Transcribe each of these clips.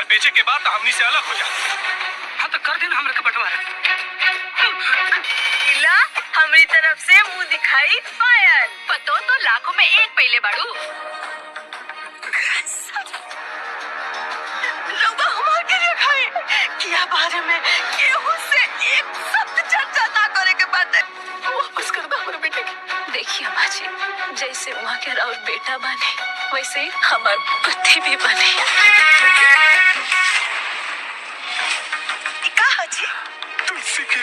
बेचे के बाद हमनी से अलग हो जा। हाँ तो कर देना हमरे के बंटवारा। इला हमारी तरफ से मुंह दिखाई पायल। पतो तो लाखों में एक पहले बाड़ू। लोग हमार के लिए खाए किया बारे में केहू से एक शब्द चर्चा ना करे के बात है। वापस कर दो हमारे बेटे की। देखिए अम्मा जी, जैसे वहाँ के राउत बेटा बने वैसे हमार पति भी बने। कहा जी तुलसी के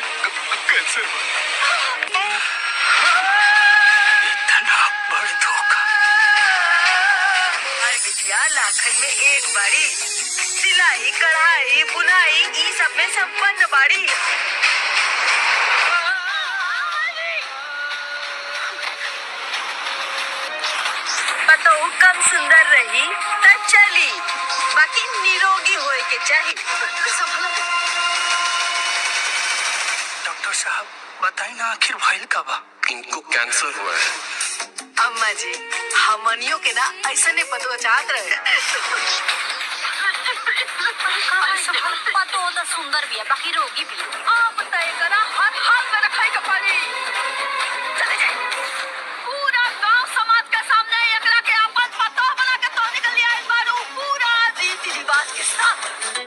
कैंसर इतना बड़ धोखा। हमारे बिटिया लाखन में एक बाड़ी सिलाई कढ़ाई बुनाई ई सब में संपन्न बाड़ी। बताओ कम सुंदर रही त चली बाकी निरोगी होए के चाहिए। डॉक्टर साहब बताई ना आखिर भइल का बा? इनको कैंसर हुआ है। अम्मा जी हमनियों के ना ऐसा नहीं पता चाहत रहे। पतो तो सुंदर भी है बाकी रोगी भी है। आप बताइए करा हर हाल में रखाई का पानी। चले जाए पूरा गांव समाज के सामने एकरा के आपन पतो बना के तो निकल आए बारू पूरा रीति रिवाज के साथ।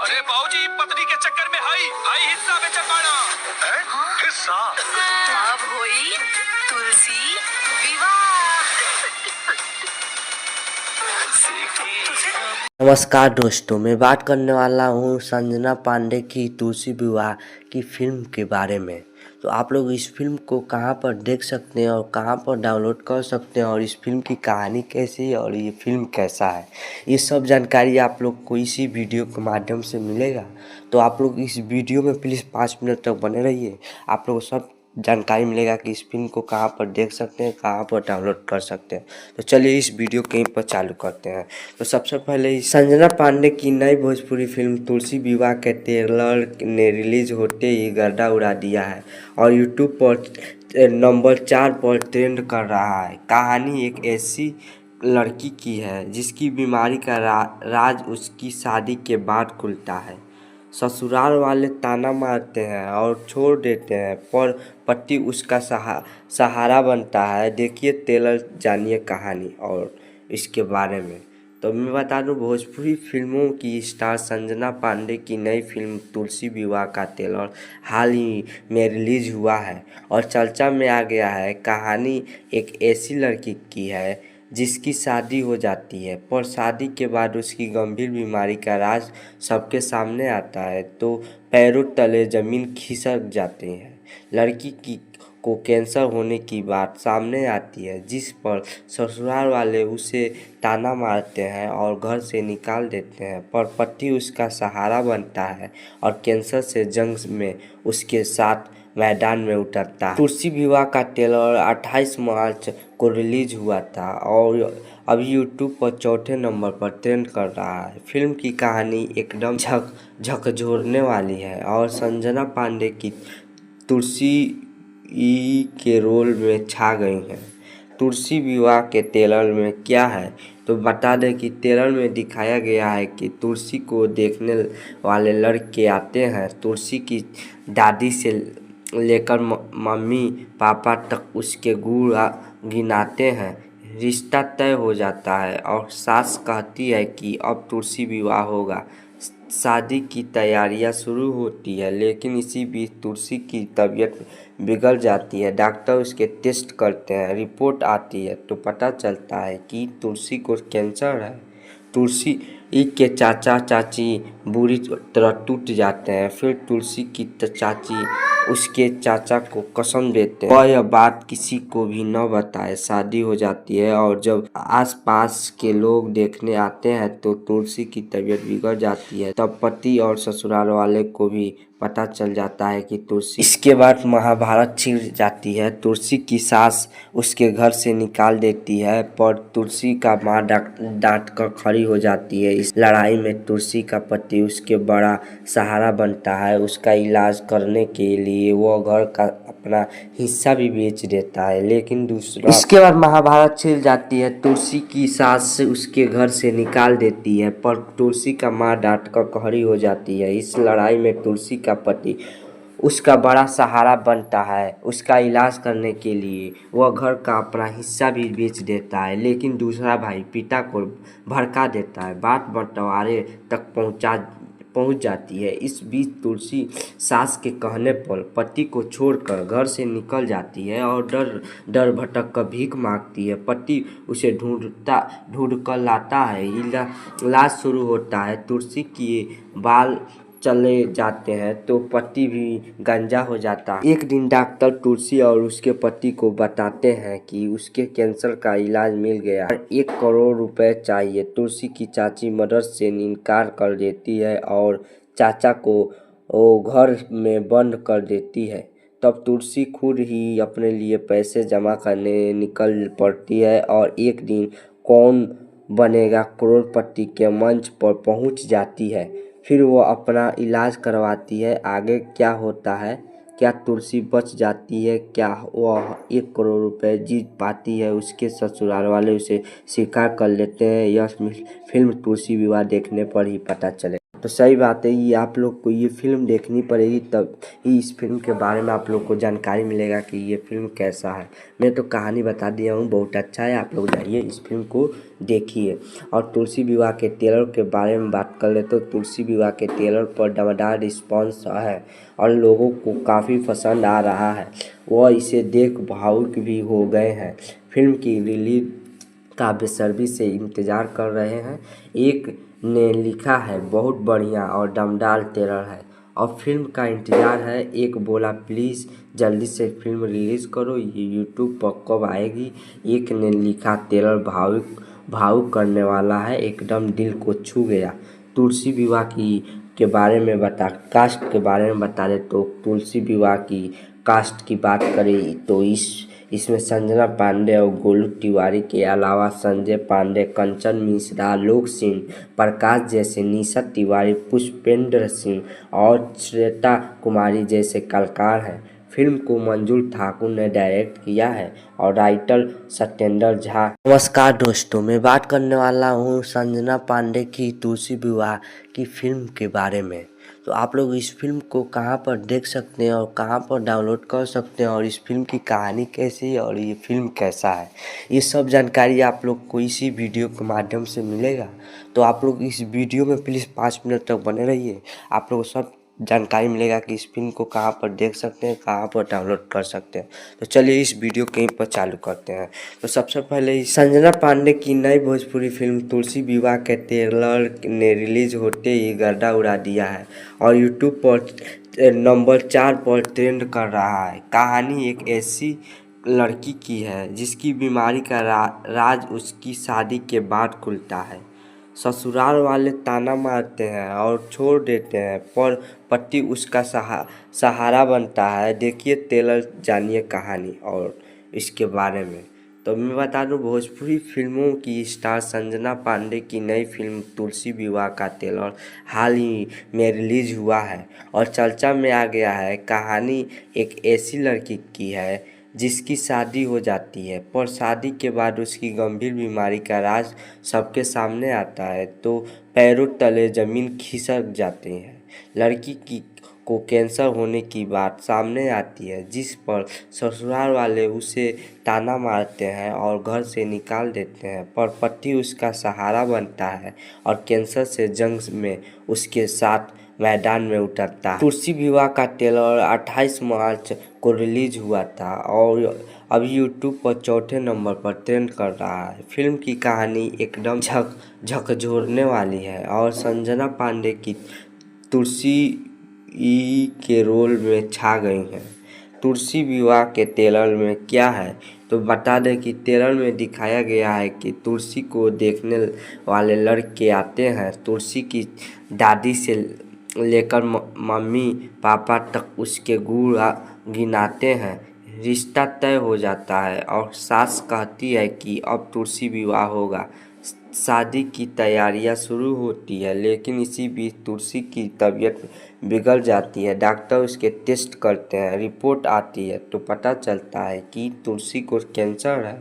अरे बाबूजी पत्नी के चक्कर में हाई हिस्सा में चपाना हिस्सा। अब होई तुलसी विवाह। नमस्कार दोस्तों, मैं बात करने वाला हूँ संजना पांडे की तुलसी विवाह की फिल्म के बारे में। तो आप लोग इस फिल्म को कहाँ पर देख सकते हैं और कहाँ पर डाउनलोड कर सकते हैं और इस फिल्म की कहानी कैसी है और ये फिल्म कैसा है, ये सब जानकारी आप लोग को इसी वीडियो के माध्यम से मिलेगा। तो आप लोग इस वीडियो में प्लीज़ 5 मिनट तक बने रहिए। आप लोग को सब जानकारी मिलेगा कि इस फिल्म को कहाँ पर देख सकते हैं, कहाँ पर डाउनलोड कर सकते हैं। तो चलिए इस वीडियो कहीं पर चालू करते हैं। तो सबसे पहले संजना पांडे की नई भोजपुरी फिल्म तुलसी विवाह के ट्रेलर ने रिलीज होते ही गर्दा उड़ा दिया है और यूट्यूब पर नंबर 4 पर ट्रेंड कर रहा है। कहानी एक ऐसी लड़की की है जिसकी बीमारी का राज उसकी शादी के बाद खुलता है। ससुराल वाले ताना मारते हैं और छोड़ देते हैं पर पति उसका सहारा बनता है। देखिए ट्रेलर, जानिए कहानी और इसके बारे में। तो मैं बता दूं, भोजपुरी फिल्मों की स्टार संजना पांडे की नई फिल्म तुलसी विवाह का ट्रेलर हाल ही में रिलीज हुआ है और चर्चा में आ गया है। कहानी एक ऐसी लड़की की है जिसकी शादी हो जाती है पर शादी के बाद उसकी गंभीर बीमारी का राज सबके सामने आता है तो पैरों तले ज़मीन खिसक जाते हैं। लड़की को कैंसर होने की बात सामने आती है जिस पर ससुराल वाले उसे ताना मारते हैं और घर से निकाल देते हैं पर पति उसका सहारा बनता है और कैंसर से जंग में उसके साथ मैदान में उतरता है। तुलसी विवाह का ट्रेलर 28 मार्च को रिलीज हुआ था और अभी यूट्यूब पर 4थे नंबर पर ट्रेंड कर रहा है। फिल्म की कहानी एकदम झकझोरने वाली है और संजना पांडे की तुलसी के रोल में छा गई हैं। तुलसी विवाह के ट्रेलर में क्या है तो बता दें कि ट्रेलर में दिखाया गया है कि तुलसी को देखने वाले लड़के आते हैं। तुलसी की दादी से लेकर मम्मी पापा तक उसके गुण गिनाते हैं। रिश्ता तय हो जाता है और सास कहती है कि अब तुलसी विवाह होगा। शादी की तैयारियां शुरू होती है लेकिन इसी बीच तुलसी की तबीयत बिगड़ जाती है। डॉक्टर उसके टेस्ट करते हैं, रिपोर्ट आती है तो पता चलता है कि तुलसी को कैंसर है। तुलसी के चाचा चाची बुरी तरह टूट जाते हैं। फिर तुलसी की चाची उसके चाचा को कसम देते हैं वह यह बात किसी को भी न बताए। शादी हो जाती है और जब आसपास के लोग देखने आते हैं तो तुलसी की तबीयत बिगड़ जाती है। तब पति और ससुराल वाले को भी पता चल जाता है कि तुलसी। इसके बाद महाभारत छिड़ जाती है। तुलसी की सास उसके घर से निकाल देती है पर तुलसी का माँ डांट कर खड़ी हो जाती है। इस लड़ाई में तुलसी का पति उसके बड़ा सहारा बनता है। उसका इलाज करने के लिए वो घर का अपना हिस्सा भी बेच देता है। लेकिन दूसरा इसके बाद महाभारत छिड़ जाती है। तुलसी की सास उसके घर से निकाल देती है, पर तुलसी का माँ डांट कर खड़ी हो जाती है। इस लड़ाई में तुलसी का पति उसका बड़ा सहारा बनता है। उसका इलाज करने के लिए वह घर का अपना हिस्सा भी बेच देता है, लेकिन दूसरा भाई पिता को भड़का देता है। बात बंटवारे तक पहुंच जाती है। इस बीच तुलसी सास के कहने पर पति को छोड़कर घर से निकल जाती है और डर भटक कर भीख मांगती है। पति उसे ढूंढ कर लाता है। इलाज शुरू होता है। तुलसी के बाल चले जाते हैं तो पति भी गंजा हो जाता है। एक दिन डॉक्टर तुलसी और उसके पति को बताते हैं कि उसके कैंसर का इलाज मिल गया है, 1 करोड़ रुपए चाहिए। तुलसी की चाची मदद से इनकार कर देती है और चाचा को वो घर में बंद कर देती है। तब तुलसी खुद ही अपने लिए पैसे जमा करने निकल पड़ती है और एक दिन कौन बनेगा करोड़पति के मंच पर पहुंच जाती है। फिर वो अपना इलाज करवाती है। आगे क्या होता है? क्या तुलसी बच जाती है? क्या वह 1 करोड़ रुपए जीत पाती है? उसके ससुराल वाले उसे स्वीकार कर लेते हैं। यह फिल्म तुलसी विवाह देखने पर ही पता चले। तो सही बात है, ये आप लोग को ये फिल्म देखनी पड़ेगी, तब ही इस फिल्म के बारे में आप लोग को जानकारी मिलेगा कि ये फिल्म कैसा है। मैं तो कहानी बता दिया हूँ, बहुत अच्छा है। आप लोग जाइए इस फिल्म को देखिए। और तुलसी विवाह के ट्रेलर के बारे में बात कर ले तो तुलसी विवाह के ट्रेलर पर दमदार रिस्पॉन्स है और लोगों को काफ़ी पसंद आ रहा है। वह इसे देख भावुक भी हो गए हैं। फिल्म की रिलीज का बेसब्री से इंतज़ार कर रहे हैं। एक ने लिखा है, बहुत बढ़िया और दमदार ट्रेलर है और फिल्म का इंतज़ार है। एक बोला, प्लीज़ जल्दी से फिल्म रिलीज़ करो, ये यूट्यूब पर कब आएगी। एक ने लिखा, ट्रेलर भावुक करने वाला है, एकदम दिल को छू गया। तुलसी विवाह के बारे में कास्ट के बारे में बता दें तो तुलसी विवाह की कास्ट की बात करें तो इसमें संजना पांडे और गोलू तिवारी के अलावा संजय पांडे, कंचन मिश्रा, लोक सिंह, प्रकाश जैसे, निशा तिवारी, पुष्पेंद्र सिंह और श्वेता कुमारी जैसे कलाकार हैं। फिल्म को मंजुल ठाकुर ने डायरेक्ट किया है और राइटर सत्येंद्र झा। नमस्कार दोस्तों, मैं बात करने वाला हूँ संजना पांडे की तुलसी विवाह की फिल्म के बारे में। तो आप लोग इस फिल्म को कहाँ पर देख सकते हैं और कहाँ पर डाउनलोड कर सकते हैं और इस फिल्म की कहानी कैसी है और ये फिल्म कैसा है, ये सब जानकारी आप लोग को इसी वीडियो के माध्यम से मिलेगा। तो आप लोग इस वीडियो में प्लीज़ 5 मिनट तक बने रहिए। आप लोग सब जानकारी मिलेगा कि इस फिल्म को कहाँ पर देख सकते हैं, कहाँ पर डाउनलोड कर सकते हैं। तो चलिए इस वीडियो कहीं पर चालू करते हैं। तो सबसे पहले संजना पांडे की नई भोजपुरी फिल्म तुलसी विवाह के ट्रेलर ने रिलीज होते ही गर्दा उड़ा दिया है और यूट्यूब पर नंबर 4 पर ट्रेंड कर रहा है। कहानी एक ऐसी लड़की की है जिसकी बीमारी का राज उसकी शादी के बाद खुलता है। ससुराल वाले ताना मारते हैं और छोड़ देते हैं, पर पति उसका सहारा बनता है। देखिए ट्रेलर, जानिए कहानी और इसके बारे में। तो मैं बता दूं, भोजपुरी फिल्मों की स्टार संजना पांडे की नई फिल्म तुलसी विवाह का ट्रेलर हाल ही में रिलीज हुआ है और चर्चा में आ गया है। कहानी एक ऐसी लड़की की है जिसकी शादी हो जाती है, पर शादी के बाद उसकी गंभीर बीमारी का राज सबके सामने आता है तो पैरों तले ज़मीन खिसक जाते हैं। लड़की को कैंसर होने की बात सामने आती है, जिस पर ससुराल वाले उसे ताना मारते हैं और घर से निकाल देते हैं, पर पति उसका सहारा बनता है और कैंसर से जंग में उसके साथ मैदान में उतरता है। तुलसी विवाह का ट्रेलर 28 मार्च को रिलीज हुआ था और अभी यूट्यूब पर 4थे नंबर पर ट्रेंड कर रहा है। फिल्म की कहानी एकदम झकझोरने वाली है और संजना पांडे की तुलसी के रोल में छा गई हैं। तुलसी विवाह के ट्रेलर में क्या है तो बता दें कि ट्रेलर में दिखाया गया है कि तुलसी को देखने वाले लड़के आते हैं। तुलसी की दादी से लेकर मम्मी पापा तक उसके गुण गिनाते हैं। रिश्ता तय हो जाता है और सास कहती है कि अब तुलसी विवाह होगा। शादी की तैयारियां शुरू होती है, लेकिन इसी बीच तुलसी की तबीयत बिगड़ जाती है। डॉक्टर उसके टेस्ट करते हैं, रिपोर्ट आती है तो पता चलता है कि तुलसी को कैंसर है।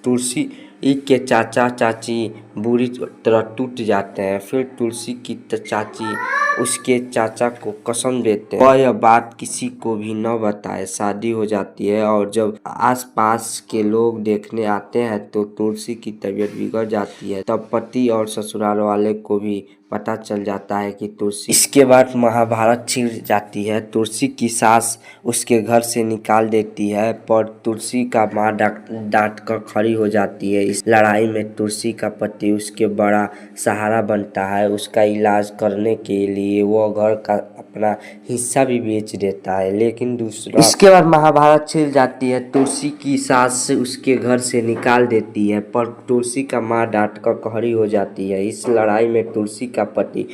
तुलसी के चाचा चाची बुरी तरह टूट जाते हैं। फिर तुलसी की चाची उसके चाचा को कसम देते हैं वह यह बात किसी को भी न बताए। शादी हो जाती है और जब आसपास के लोग देखने आते हैं तो तुलसी की तबीयत बिगड़ जाती है। तब पति और ससुराल वाले को भी पता चल जाता है कि तुलसी। इसके बाद महाभारत छिड़ जाती है। तुलसी की सास उसके घर से निकाल देती है, पर तुलसी का माँ डांट कर खड़ी हो जाती है। इस लड़ाई में तुलसी का पति उसके बड़ा सहारा बनता है। उसका इलाज करने के लिए वो घर का अपना हिस्सा भी बेच देता है, लेकिन दूसरा। इसके बाद महाभारत छिड़ जाती है। तुलसी की सास उसके घर से निकाल देती है, पर तुलसी का माँ डांट कर खड़ी हो जाती है। इस लड़ाई में तुलसी का पति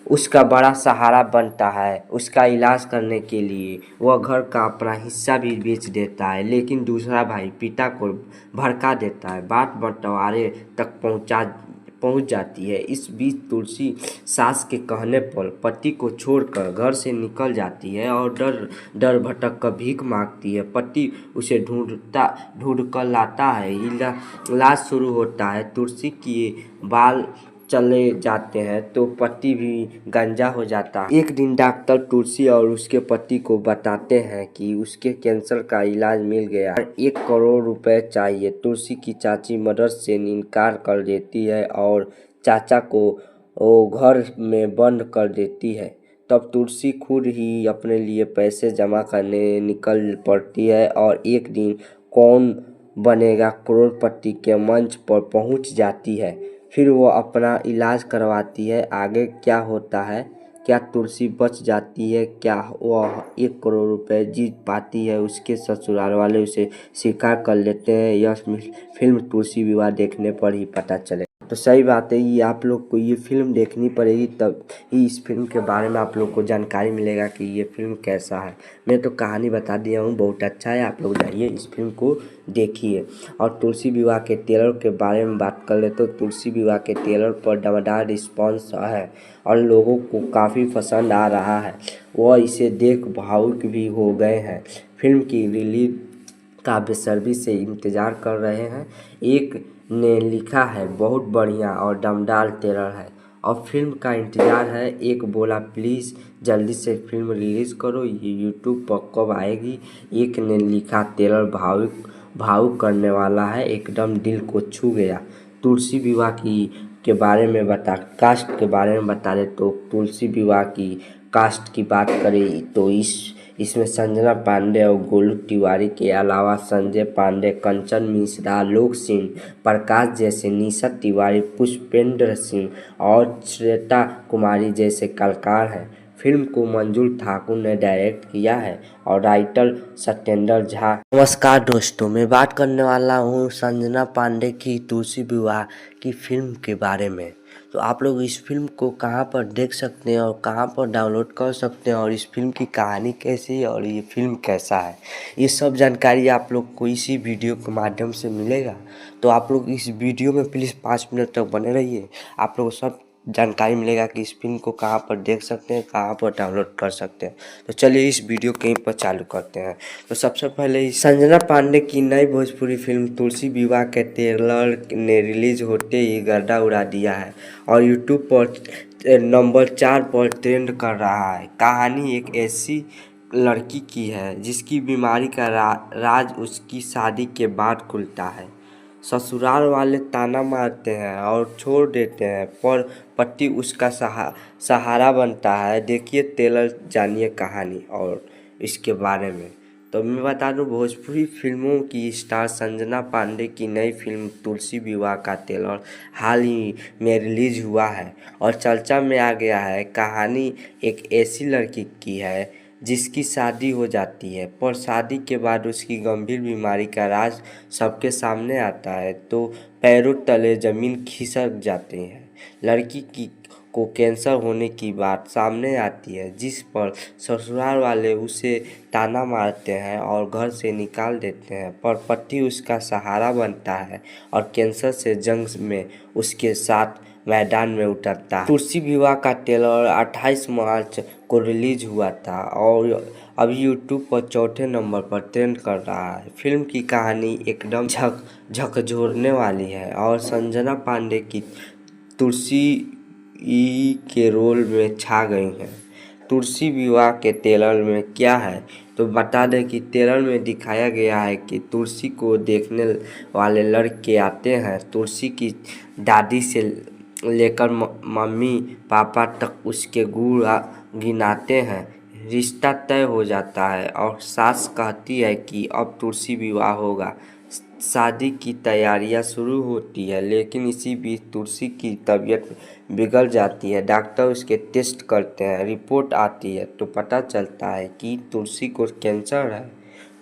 उसका बड़ा सहारा बनता है। उसका इलाज करने के लिए वह घर का अपना हिस्सा भी बेच देता है, लेकिन दूसरा भाई पिता को भड़का देता है। बात बंटवारे तक पहुंच जाती है। इस बीच तुलसी सास के कहने पर पति को छोड़कर घर से निकल जाती है और डर भटक कर भीख मांगती है। पति उसे ढूंढ कर लाता है। इलाज शुरू होता है। तुलसी के बाल चले जाते हैं तो पति भी गंजा हो जाता है। एक दिन डॉक्टर तुलसी और उसके पति को बताते हैं कि उसके कैंसर का इलाज मिल गया है, 1 करोड़ रुपए चाहिए। तुलसी की चाची मदद से इनकार कर देती है और चाचा को वो घर में बंद कर देती है। तब तुलसी खुद ही अपने लिए पैसे जमा करने निकल पड़ती है और एक दिन कौन बनेगा करोड़पति के मंच पर पहुंच जाती है। फिर वो अपना इलाज करवाती है। आगे क्या होता है? क्या तुलसी बच जाती है? क्या वह 1 करोड़ रुपए जीत पाती है? उसके ससुराल वाले उसे स्वीकार कर लेते हैं। यह फिल्म तुलसी विवाह देखने पर ही पता चले। तो सही बात है, ये आप लोग को ये फिल्म देखनी पड़ेगी, तब ही इस फिल्म के बारे में आप लोग को जानकारी मिलेगा कि ये फिल्म कैसा है। मैं तो कहानी बता दिया हूँ, बहुत अच्छा है। आप लोग जाइए इस फिल्म को देखिए। और तुलसी विवाह के ट्रेलर के बारे में बात कर ले तो तुलसी विवाह के ट्रेलर पर दमदार रिस्पॉन्स है और लोगों को काफ़ी पसंद आ रहा है। वह इसे देख भावुक भी हो गए हैं। फिल्म की रिलीज का बेसब्री से इंतज़ार कर रहे हैं। एक ने लिखा है, बहुत बढ़िया और दमदार ट्रेलर है और फिल्म का इंतज़ार है। एक बोला, प्लीज़ जल्दी से फिल्म रिलीज़ करो, ये यूट्यूब पर कब आएगी। एक ने लिखा, ट्रेलर भावुक करने वाला है, एकदम दिल को छू गया। तुलसी विवाह के बारे में कास्ट के बारे में बता दें तो तुलसी विवाह की कास्ट की बात करें तो इसमें संजना पांडे और गोलू तिवारी के अलावा संजय पांडे, कंचन मिश्रा, लोक सिंह, प्रकाश जैसे, निशा तिवारी, पुष्पेंद्र सिंह और श्वेता कुमारी जैसे कलाकार हैं। फिल्म को मंजूर ठाकुर ने डायरेक्ट किया है और राइटर सत्येंद्र झा। नमस्कार दोस्तों, मैं बात करने वाला हूँ संजना पांडे की तुलसी विवाह की फिल्म के बारे में। तो आप लोग इस फिल्म को कहाँ पर देख सकते हैं और कहाँ पर डाउनलोड कर सकते हैं और इस फिल्म की कहानी कैसी है और ये फिल्म कैसा है, ये सब जानकारी आप लोग को इसी वीडियो के माध्यम से मिलेगा। तो आप लोग इस वीडियो में प्लीज़ 5 मिनट तक बने रहिए। आप लोग सब जानकारी मिलेगा कि इस फिल्म को कहाँ पर देख सकते हैं, कहाँ पर डाउनलोड कर सकते हैं। तो चलिए इस वीडियो कहीं पर चालू करते हैं। तो सबसे पहले संजना पांडे की नई भोजपुरी फिल्म तुलसी विवाह के ट्रेलर ने रिलीज होते ही गर्दा उड़ा दिया है और यूट्यूब पर नंबर 4 पर ट्रेंड कर रहा है। कहानी एक ऐसी लड़की की है जिसकी बीमारी का राज उसकी शादी के बाद खुलता है। ससुराल वाले ताना मारते हैं और छोड़ देते हैं, पर पति उसका सहारा बनता है। देखिए ट्रेलर, जानिए कहानी और इसके बारे में। तो मैं बता दूं, भोजपुरी फिल्मों की स्टार संजना पांडे की नई फिल्म तुलसी विवाह का ट्रेलर हाल ही में रिलीज हुआ है और चर्चा में आ गया है। कहानी एक ऐसी लड़की की है जिसकी शादी हो जाती है, पर शादी के बाद उसकी गंभीर बीमारी का राज सबके सामने आता है तो पैरों तले ज़मीन खिसक जाते हैं। लड़की की को कैंसर होने की बात सामने आती है, जिस पर ससुराल वाले उसे ताना मारते हैं और घर से निकाल देते हैं, पर पति उसका सहारा बनता है और कैंसर से जंग में उसके साथ मैदान में उतरता है। तुलसी विवाह का ट्रेलर 28 मार्च को रिलीज हुआ था और अभी यूट्यूब पर चौथे नंबर पर ट्रेंड कर रहा है। फिल्म की कहानी एकदम झकझोरने वाली है और संजना पांडे की तुलसी के रोल में छा गई हैं। तुलसी विवाह के ट्रेलर में क्या है तो बता दें कि ट्रेलर में दिखाया गया है कि तुलसी को देखने वाले लड़के आते हैं। तुलसी की दादी से लेकर मम्मी पापा तक उसके गुण गिनाते हैं। रिश्ता तय हो जाता है और सास कहती है कि अब तुलसी विवाह होगा। शादी की तैयारियां शुरू होती है, लेकिन इसी बीच तुलसी की तबीयत बिगड़ जाती है। डॉक्टर उसके टेस्ट करते हैं, रिपोर्ट आती है तो पता चलता है कि तुलसी को कैंसर है।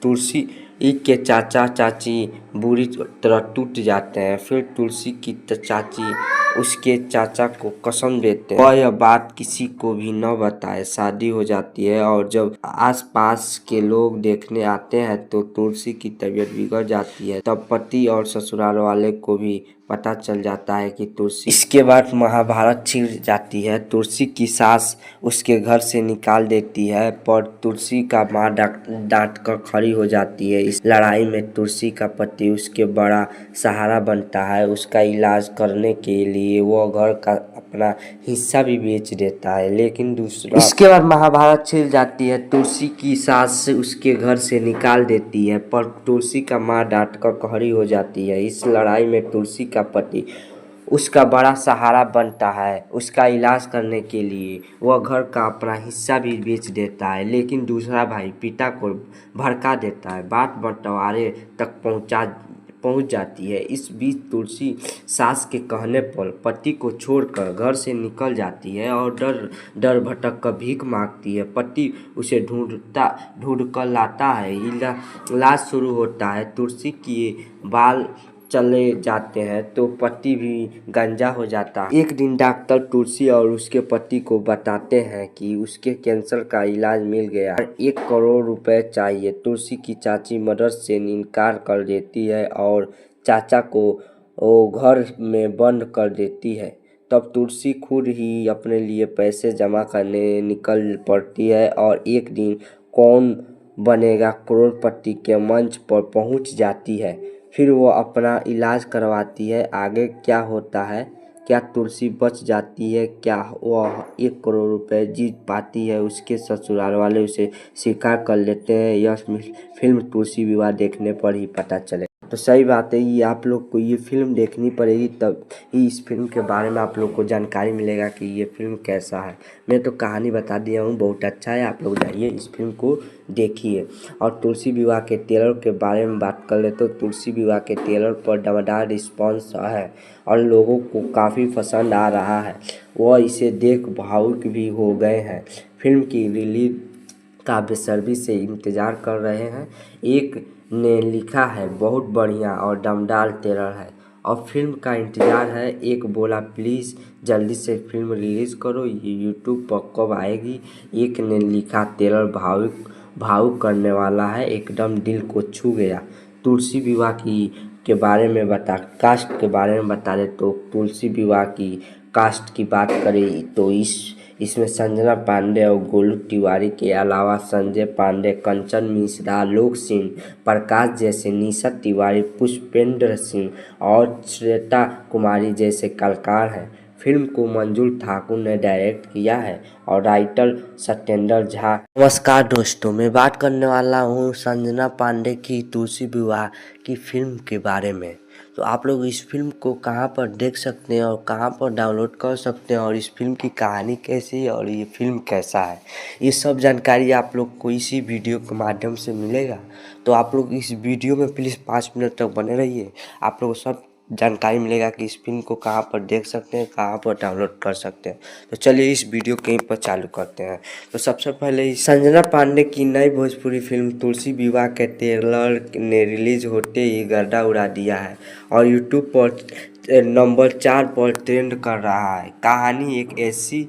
तुलसी के चाचा चाची बुरी तरह टूट जाते हैं। फिर तुलसी की चाची उसके चाचा को कसम देते हैं वह यह बात किसी को भी न बताए। शादी हो जाती है और जब आसपास के लोग देखने आते हैं तो तुलसी की तबीयत बिगड़ जाती है। तब पति और ससुराल वाले को भी पता चल जाता है कि तुलसी। इसके बाद महाभारत छिड़ जाती है। तुलसी की सास उसके घर से निकाल देती है, पर तुलसी का माँ डांट कर खड़ी हो जाती है। इस लड़ाई में तुलसी का पति उसके बड़ा सहारा बनता है। उसका इलाज करने के लिए वो घर का अपना हिस्सा भी बेच देता है, लेकिन दूसरा। इसके बाद महाभारत छिड़ जाती है। तुलसी की सास उसके घर से निकाल देती है, पर तुलसी का माँ डांट कर खड़ी हो जाती है। इस लड़ाई में तुलसी का पति उसका बड़ा सहारा बनता है। उसका इलाज करने के लिए वह घर का अपना हिस्सा भी बेच देता है, लेकिन दूसरा भाई पिता को भड़का देता है। बात बंटवारे तक पहुंच जाती है। इस बीच तुलसी सास के कहने पर पति को छोड़कर घर से निकल जाती है और डर भटक कर भीख मांगती है। पति उसे ढूंढ कर लाता है। इलाज शुरू होता है। तुलसी के बाल चले जाते हैं तो पति भी गंजा हो जाता है। एक दिन डॉक्टर तुलसी और उसके पति को बताते हैं कि उसके कैंसर का इलाज मिल गया है, 1 करोड़ रुपए चाहिए। तुलसी की चाची मदद से इनकार कर देती है और चाचा को घर में बंद कर देती है। तब तुलसी खुद ही अपने लिए पैसे जमा करने निकल पड़ती है और एक दिन कौन बनेगा करोड़पति के मंच पर पहुंच जाती है। फिर वो अपना इलाज करवाती है। आगे क्या होता है? क्या तुलसी बच जाती है? क्या वह 1 करोड़ रुपए जीत पाती है? उसके ससुराल वाले उसे स्वीकार कर लेते हैं। यह फिल्म तुलसी विवाह देखने पर ही पता चले। तो सही बात है, ये आप लोग को ये फिल्म देखनी पड़ेगी, तब ही इस फिल्म के बारे में आप लोग को जानकारी मिलेगा कि ये फिल्म कैसा है। मैं तो कहानी बता दिया हूँ, बहुत अच्छा है। आप लोग जाइए इस फिल्म को देखिए। और तुलसी विवाह के ट्रेलर के बारे में बात कर ले तो तुलसी विवाह के ट्रेलर पर दमदार रिस्पॉन्स है और लोगों को काफ़ी पसंद आ रहा है। वह इसे देख भावुक भी हो गए हैं। फिल्म की रिलीज का बेसब्री से इंतज़ार कर रहे हैं। एक ने लिखा है, बहुत बढ़िया और दमदार ट्रेलर है और फिल्म का इंतज़ार है। एक बोला, प्लीज़ जल्दी से फिल्म रिलीज़ करो, ये यूट्यूब पर कब आएगी। एक ने लिखा, ट्रेलर भावुक करने वाला है, एकदम दिल को छू गया। तुलसी विवाह के बारे में कास्ट के बारे में बता दे तो तुलसी विवाह की कास्ट की बात करें तो इसमें संजना पांडे और गोलू तिवारी के अलावा संजय पांडे, कंचन मिश्रा, लोक सिंह, प्रकाश जैसे, निशा तिवारी, पुष्पेंद्र सिंह और श्वेता कुमारी जैसे कलाकार हैं। फिल्म को मंजुल ठाकुर ने डायरेक्ट किया है और राइटर सत्येंद्र झा। नमस्कार दोस्तों, मैं बात करने वाला हूँ संजना पांडे की तुलसी विवाह की फिल्म के बारे में। तो आप लोग इस फिल्म को कहाँ पर देख सकते हैं और कहाँ पर डाउनलोड कर सकते हैं और इस फिल्म की कहानी कैसी है और ये फिल्म कैसा है, ये सब जानकारी आप लोग को इसी वीडियो के माध्यम से मिलेगा। तो आप लोग इस वीडियो में प्लीज़ 5 मिनट तक बने रहिए। आप लोग सब जानकारी मिलेगा कि इस फिल्म को कहाँ पर देख सकते हैं, कहाँ पर डाउनलोड कर सकते हैं। तो चलिए इस वीडियो कहीं पर चालू करते हैं। तो सबसे पहले संजना पांडे की नई भोजपुरी फिल्म तुलसी विवाह के ट्रेलर ने रिलीज होते ही गर्दा उड़ा दिया है और यूट्यूब पर नंबर 4 पर ट्रेंड कर रहा है। कहानी एक ऐसी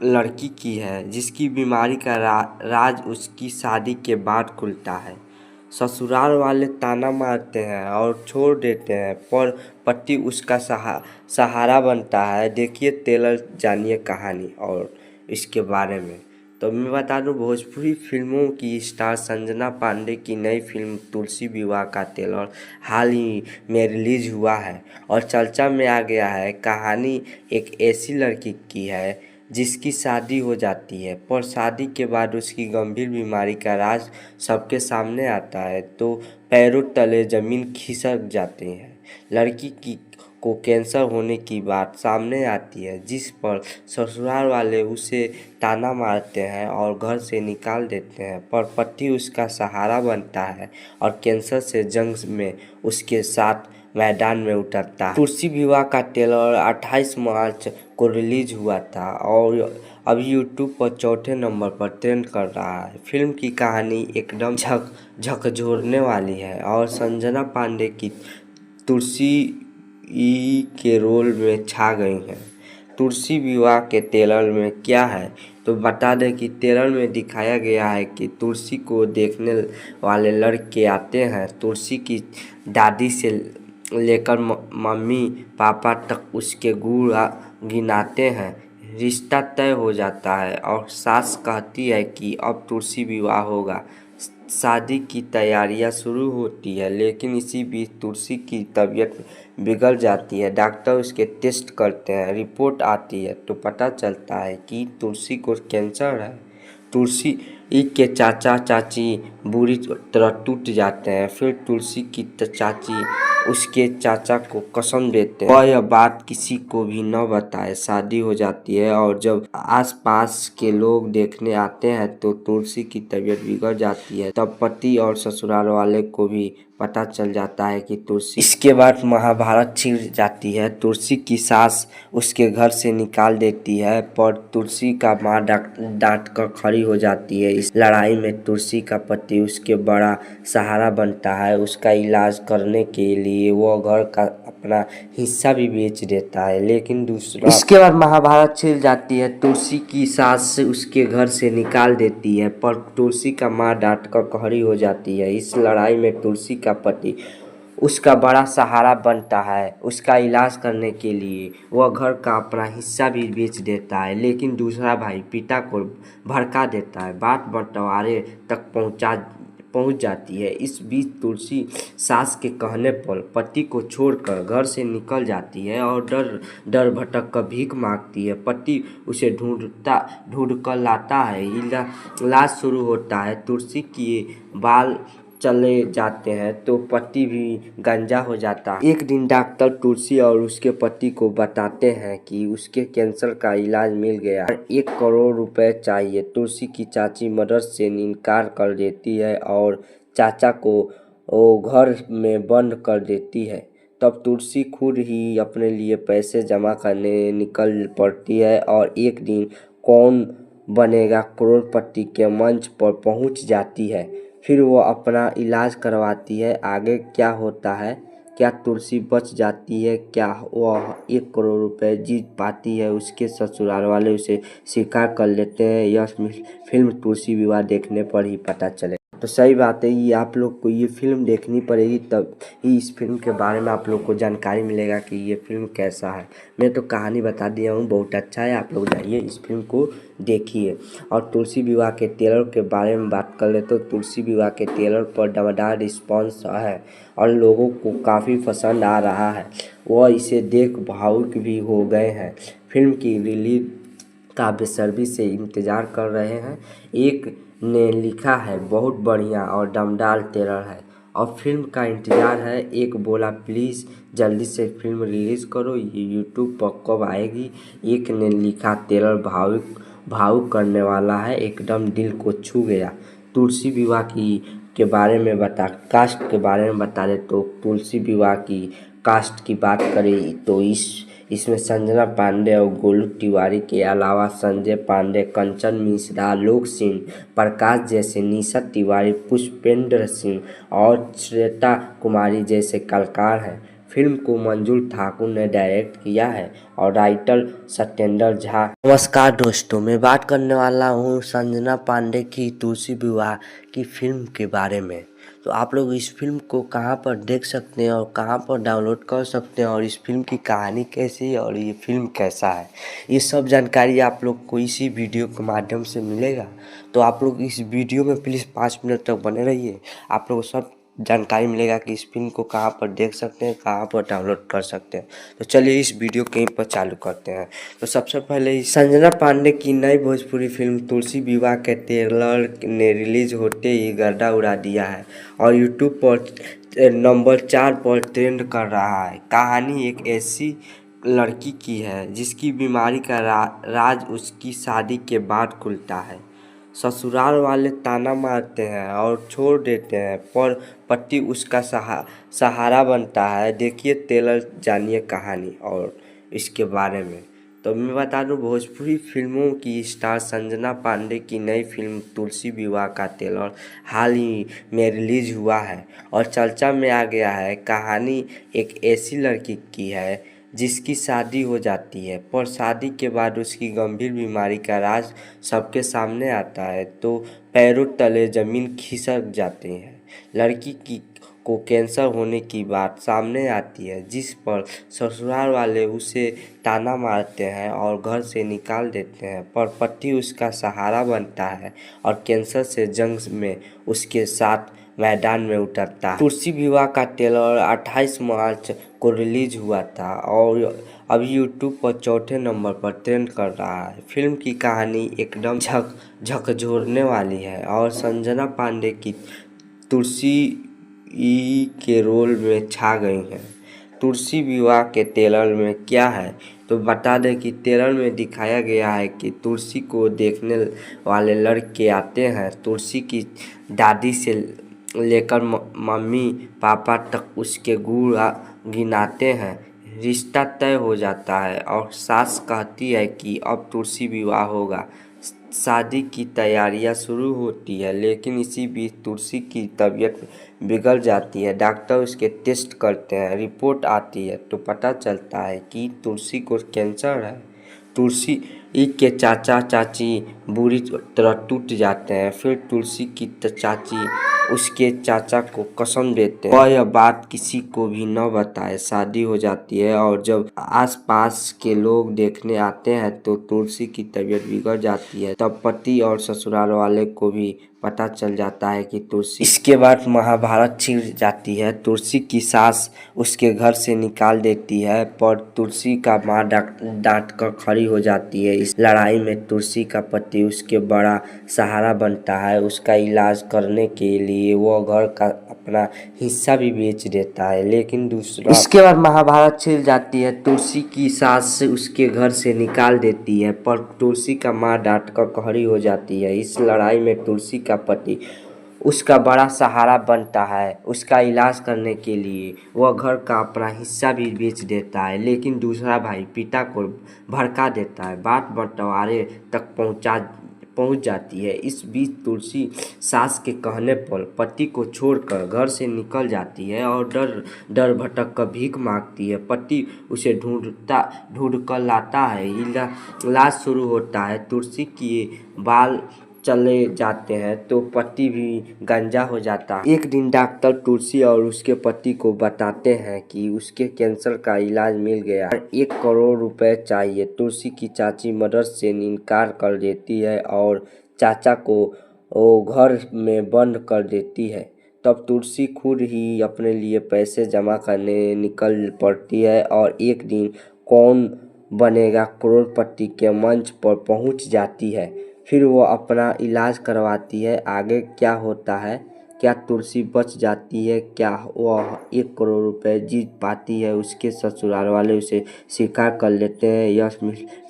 लड़की की है जिसकी बीमारी का राज उसकी शादी के बाद खुलता है। ससुराल वाले ताना मारते हैं और छोड़ देते हैं, पर पति उसका सहारा बनता है। देखिए ट्रेलर, जानिए कहानी और इसके बारे में। तो मैं बता दूं, भोजपुरी फिल्मों की स्टार संजना पांडे की नई फिल्म तुलसी विवाह का ट्रेलर हाल ही में रिलीज हुआ है और चर्चा में आ गया है। कहानी एक ऐसी लड़की की है जिसकी शादी हो जाती है, पर शादी के बाद उसकी गंभीर बीमारी का राज सबके सामने आता है तो पैरों तले जमीन खिसक जाती है। लड़की को कैंसर होने की बात सामने आती है, जिस पर ससुराल वाले उसे ताना मारते हैं और घर से निकाल देते हैं, पर पति उसका सहारा बनता है और कैंसर से जंग में उसके साथ मैदान में उतरता है। तुलसी विवाह का ट्रेलर 28 मार्च को रिलीज हुआ था और अभी यूट्यूब पर चौथे नंबर पर ट्रेंड कर रहा है। फिल्म की कहानी एकदम झकझोरने वाली है और संजना पांडे की तुलसी के रोल में छा गई हैं। तुलसी विवाह के ट्रेलर में क्या है तो बता दें कि ट्रेलर में दिखाया गया है कि तुलसी को देखने वाले लड़के आते हैं। तुलसी की दादी से लेकर मम्मी पापा तक उसके गुण गिनाते हैं। रिश्ता तय हो जाता है और सास कहती है कि अब तुलसी विवाह होगा। शादी की तैयारियां शुरू होती है, लेकिन इसी बीच तुलसी की तबीयत बिगड़ जाती है। डॉक्टर उसके टेस्ट करते हैं, रिपोर्ट आती है तो पता चलता है कि तुलसी को कैंसर है। तुलसी के चाचा चाची बुरी तरह टूट जाते हैं। फिर तुलसी की चाची उसके चाचा को कसम देते हैं वह यह बात किसी को भी न बताए। शादी हो जाती है और जब आसपास के लोग देखने आते हैं तो तुलसी की तबीयत बिगड़ जाती है। तब पति और ससुराल वाले को भी पता चल जाता है कि तुलसी। इसके बाद महाभारत छिड़ जाती है। तुलसी की सास उसके घर से निकाल देती है, पर तुलसी का माँ डांट कर खड़ी हो जाती है। इस लड़ाई में तुलसी का पति उसके बड़ा सहारा बनता है। उसका इलाज करने के लिए वो घर का अपना हिस्सा भी बेच देता है, लेकिन दूसरा। इसके बाद महाभारत छिड़ जाती है। तुलसी की सास उसके घर से निकाल देती है, पर तुलसी का माँ डांट कर खड़ी हो जाती है। इस लड़ाई में तुलसी का पति उसका बड़ा सहारा बनता है। उसका इलाज करने के लिए वह घर का अपना हिस्सा भी बेच देता है, लेकिन दूसरा भाई पिता को भड़का देता है। बात बंटवारे तक पहुंच जाती है। इस बीच तुलसी सास के कहने पर पति को छोड़कर घर से निकल जाती है और डर भटक कर भीख मांगती है। पति उसे ढूंढ कर लाता है। इलाज शुरू होता है। तुलसी के बाल चले जाते हैं तो पति भी गंजा हो जाता है। एक दिन डॉक्टर तुलसी और उसके पति को बताते हैं कि उसके कैंसर का इलाज मिल गया है, 1 करोड़ रुपए चाहिए। तुलसी की चाची मदद से इनकार कर देती है और चाचा को घर में बंद कर देती है। तब तुलसी खुद ही अपने लिए पैसे जमा करने निकल पड़ती है और एक दिन कौन बनेगा करोड़पति के मंच पर पहुंच जाती है। फिर वो अपना इलाज करवाती है। आगे क्या होता है? क्या तुलसी बच जाती है? क्या वह 1 करोड़ रुपए जीत पाती है? उसके ससुराल वाले उसे स्वीकार कर लेते हैं। यह फिल्म तुलसी विवाह देखने पर ही पता चले। तो सही बात है, ये आप लोग को ये फिल्म देखनी पड़ेगी, तब ही इस फिल्म के बारे में आप लोग को जानकारी मिलेगा कि ये फिल्म कैसा है। मैं तो कहानी बता दिया हूँ, बहुत अच्छा है। आप लोग जाइए इस फिल्म को देखिए। और तुलसी विवाह के ट्रेलर के बारे में बात कर ले तो तुलसी विवाह के ट्रेलर पर दमदार रिस्पॉन्स है और लोगों को काफ़ी पसंद आ रहा है। वह इसे देख भावुक भी हो गए हैं। फिल्म की रिलीज का बेसब्री से इंतज़ार कर रहे हैं। एक ने लिखा है, बहुत बढ़िया और दमदार ट्रेलर है और फिल्म का इंतज़ार है। एक बोला, प्लीज़ जल्दी से फिल्म रिलीज़ करो, ये यूट्यूब पर कब आएगी। एक ने लिखा, ट्रेलर भावुक करने वाला है, एकदम दिल को छू गया। तुलसी विवाह के बारे में कास्ट के बारे में बता दें तो तुलसी विवाह की कास्ट की बात करें तो इसमें संजना पांडे और गोलू तिवारी के अलावा संजय पांडे, कंचन मिश्रा, आलोक सिंह, प्रकाश जैसे, निशा तिवारी, पुष्पेंद्र सिंह और श्वेता कुमारी जैसे कलाकार हैं। फिल्म को मंजूर ठाकुर ने डायरेक्ट किया है और राइटर सत्येंद्र झा। नमस्कार दोस्तों, मैं बात करने वाला हूँ संजना पांडे की तुलसी विवाह की फिल्म के बारे में। तो आप लोग इस फिल्म को कहाँ पर देख सकते हैं और कहाँ पर डाउनलोड कर सकते हैं और इस फिल्म की कहानी कैसी है और ये फिल्म कैसा है, ये सब जानकारी आप लोग को इसी वीडियो के माध्यम से मिलेगा। तो आप लोग इस वीडियो में प्लीज़ 5 मिनट तक बने रहिए, आप लोग सब जानकारी मिलेगा कि इस फिल्म को कहाँ पर देख सकते हैं, कहाँ पर डाउनलोड कर सकते हैं। तो चलिए इस वीडियो कहीं पर चालू करते हैं। तो सबसे पहले संजना पांडे की नई भोजपुरी फिल्म तुलसी विवाह के ट्रेलर ने रिलीज होते ही गर्दा उड़ा दिया है और यूट्यूब पर नंबर 4 पर ट्रेंड कर रहा है। कहानी एक ऐसी लड़की की है जिसकी बीमारी का राज उसकी शादी के बाद खुलता है। ससुराल वाले ताना मारते हैं और छोड़ देते हैं, पर पति उसका सहारा बनता है। देखिए ट्रेलर, जानिए कहानी और इसके बारे में। तो मैं बता दूं, भोजपुरी फिल्मों की स्टार संजना पांडे की नई फिल्म तुलसी विवाह का ट्रेलर हाल ही में रिलीज हुआ है और चर्चा में आ गया है। कहानी एक ऐसी लड़की की है जिसकी शादी हो जाती है, पर शादी के बाद उसकी गंभीर बीमारी का राज सबके सामने आता है तो पैरों तले जमीन खिसक जाती है। लड़की को कैंसर होने की बात सामने आती है, जिस पर ससुराल वाले उसे ताना मारते हैं और घर से निकाल देते हैं, पर पति उसका सहारा बनता है और कैंसर से जंग में उसके साथ मैदान में उतरता है। तुलसी विवाह का ट्रेलर 28 मार्च को रिलीज हुआ था और अभी यूट्यूब पर 4थे नंबर पर ट्रेंड कर रहा है। फिल्म की कहानी एकदम झकझोरने वाली है और संजना पांडे की तुलसी के रोल में छा गई हैं। तुलसी विवाह के ट्रेलर में क्या है तो बता दें कि ट्रेलर में दिखाया गया है कि तुलसी को देखने वाले लड़के आते हैं। तुलसी की दादी से लेकर मम्मी पापा तक उसके गुण गिनाते हैं। रिश्ता तय हो जाता है और सास कहती है कि अब तुलसी विवाह होगा। शादी की तैयारियां शुरू होती है, लेकिन इसी बीच तुलसी की तबीयत बिगड़ जाती है। डॉक्टर उसके टेस्ट करते हैं, रिपोर्ट आती है तो पता चलता है कि तुलसी को कैंसर है। तुलसी के चाचा चाची बुरी तरह टूट जाते हैं। फिर तुलसी की चाची उसके चाचा को कसम देते हैं वह यह बात किसी को भी न बताए। शादी हो जाती है और जब आसपास के लोग देखने आते हैं तो तुलसी की तबीयत बिगड़ जाती है। तब पति और ससुराल वाले को भी पता चल जाता है कि तुलसी। इसके बाद महाभारत छिड़ जाती है। तुलसी की सास उसके घर से निकाल देती है, पर तुलसी का माँ डांट कर खड़ी हो जाती है। इस लड़ाई में तुलसी का पति उसके बड़ा सहारा बनता है। उसका इलाज करने के लिए वो घर का अपना हिस्सा भी बेच देता है, लेकिन दूसरा। इसके बाद महाभारत छिड़ जाती है। तुलसी की सास उसके घर से निकाल देती है, पर तुलसी का माँ डांट कर खड़ी हो जाती है। इस लड़ाई में तुलसी का पति उसका बड़ा सहारा बनता है। उसका इलाज करने के लिए वह घर का अपना हिस्सा भी बेच देता है, लेकिन दूसरा भाई पिता को भड़का देता है। बात बंटवारे तक पहुंच जाती है। इस बीच तुलसी सास के कहने पर पति को छोड़कर घर से निकल जाती है और डर भटक कर भीख मांगती है। पति उसे ढूंढ कर लाता है। इलाज शुरू होता है। तुलसी के बाल चले जाते हैं तो पति भी गंजा हो जाता है। एक दिन डॉक्टर तुलसी और उसके पति को बताते हैं कि उसके कैंसर का इलाज मिल गया है, 1 करोड़ रुपए चाहिए। तुलसी की चाची मदद से इनकार कर देती है और चाचा को घर में बंद कर देती है। तब तुलसी खुद ही अपने लिए पैसे जमा करने निकल पड़ती है और एक दिन कौन बनेगा करोड़पति के मंच पर पहुंच जाती है। फिर वो अपना इलाज करवाती है। आगे क्या होता है? क्या तुलसी बच जाती है? क्या वह 1 करोड़ रुपए जीत पाती है? उसके ससुराल वाले उसे स्वीकार कर लेते हैं। यह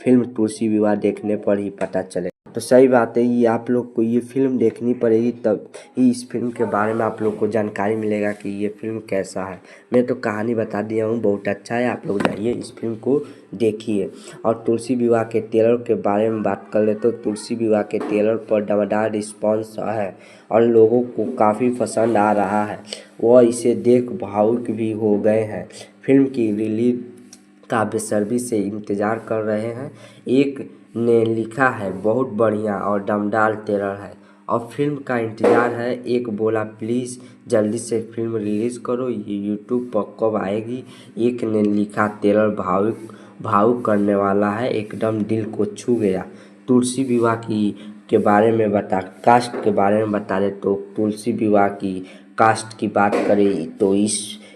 फिल्म तुलसी विवाह देखने पर ही पता चले। तो सही बात है, ये आप लोग को ये फिल्म देखनी पड़ेगी, तब ही इस फिल्म के बारे में आप लोग को जानकारी मिलेगा कि ये फिल्म कैसा है। मैं तो कहानी बता दिया हूँ, बहुत अच्छा है, आप लोग जाइए इस फिल्म को देखिए। और तुलसी विवाह के ट्रेलर के बारे में बात कर ले तो तुलसी विवाह के ट्रेलर पर दमदार रिस्पॉन्स है और लोगों को काफ़ी पसंद आ रहा है। वह इसे देख भावुक भी हो गए हैं। फिल्म की रिलीज का बेसब्री से इंतज़ार कर रहे हैं। एक ने लिखा है, बहुत बढ़िया और दमदार ट्रेलर है और फिल्म का इंतज़ार है। एक बोला, प्लीज़ जल्दी से फिल्म रिलीज़ करो, ये यूट्यूब पर कब आएगी। एक ने लिखा, ट्रेलर भावुक करने वाला है, एकदम दिल को छू गया। तुलसी विवाह के बारे में कास्ट के बारे में बता दें तो तुलसी विवाह की कास्ट की बात करें तो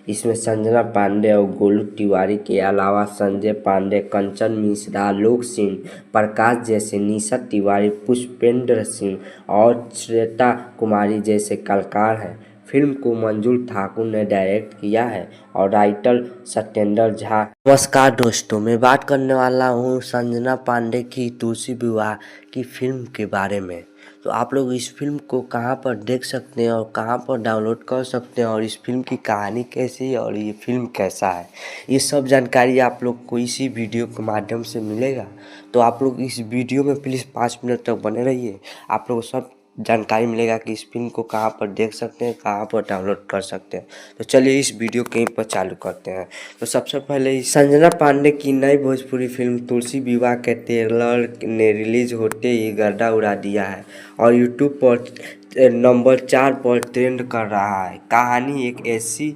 इसमें संजना पांडे और गोलू तिवारी के अलावा संजय पांडे, कंचन मिश्रा, लोक सिंह, प्रकाश जैसे, निशा तिवारी, पुष्पेंद्र सिंह और श्वेता कुमारी जैसे कलाकार हैं। फिल्म को मंजूर ठाकुर ने डायरेक्ट किया है और राइटर सत्येंद्र झा। नमस्कार दोस्तों, मैं बात करने वाला हूँ संजना पांडे की तुलसी विवाह की फिल्म के बारे में। तो आप लोग इस फिल्म को कहाँ पर देख सकते हैं और कहाँ पर डाउनलोड कर सकते हैं और इस फिल्म की कहानी कैसी है और ये फिल्म कैसा है, ये सब जानकारी आप लोग को इसी वीडियो के माध्यम से मिलेगा। तो आप लोग इस वीडियो में प्लीज़ 5 मिनट तक बने रहिए, आप लोग सब जानकारी मिलेगा कि इस फिल्म को कहाँ पर देख सकते हैं, कहाँ पर डाउनलोड कर सकते हैं। तो चलिए इस वीडियो कहीं पर चालू करते हैं। तो सबसे पहले संजना पांडे की नई भोजपुरी फिल्म तुलसी विवाह के ट्रेलर ने रिलीज होते ही गर्दा उड़ा दिया है और यूट्यूब पर नंबर 4 पर ट्रेंड कर रहा है। कहानी एक ऐसी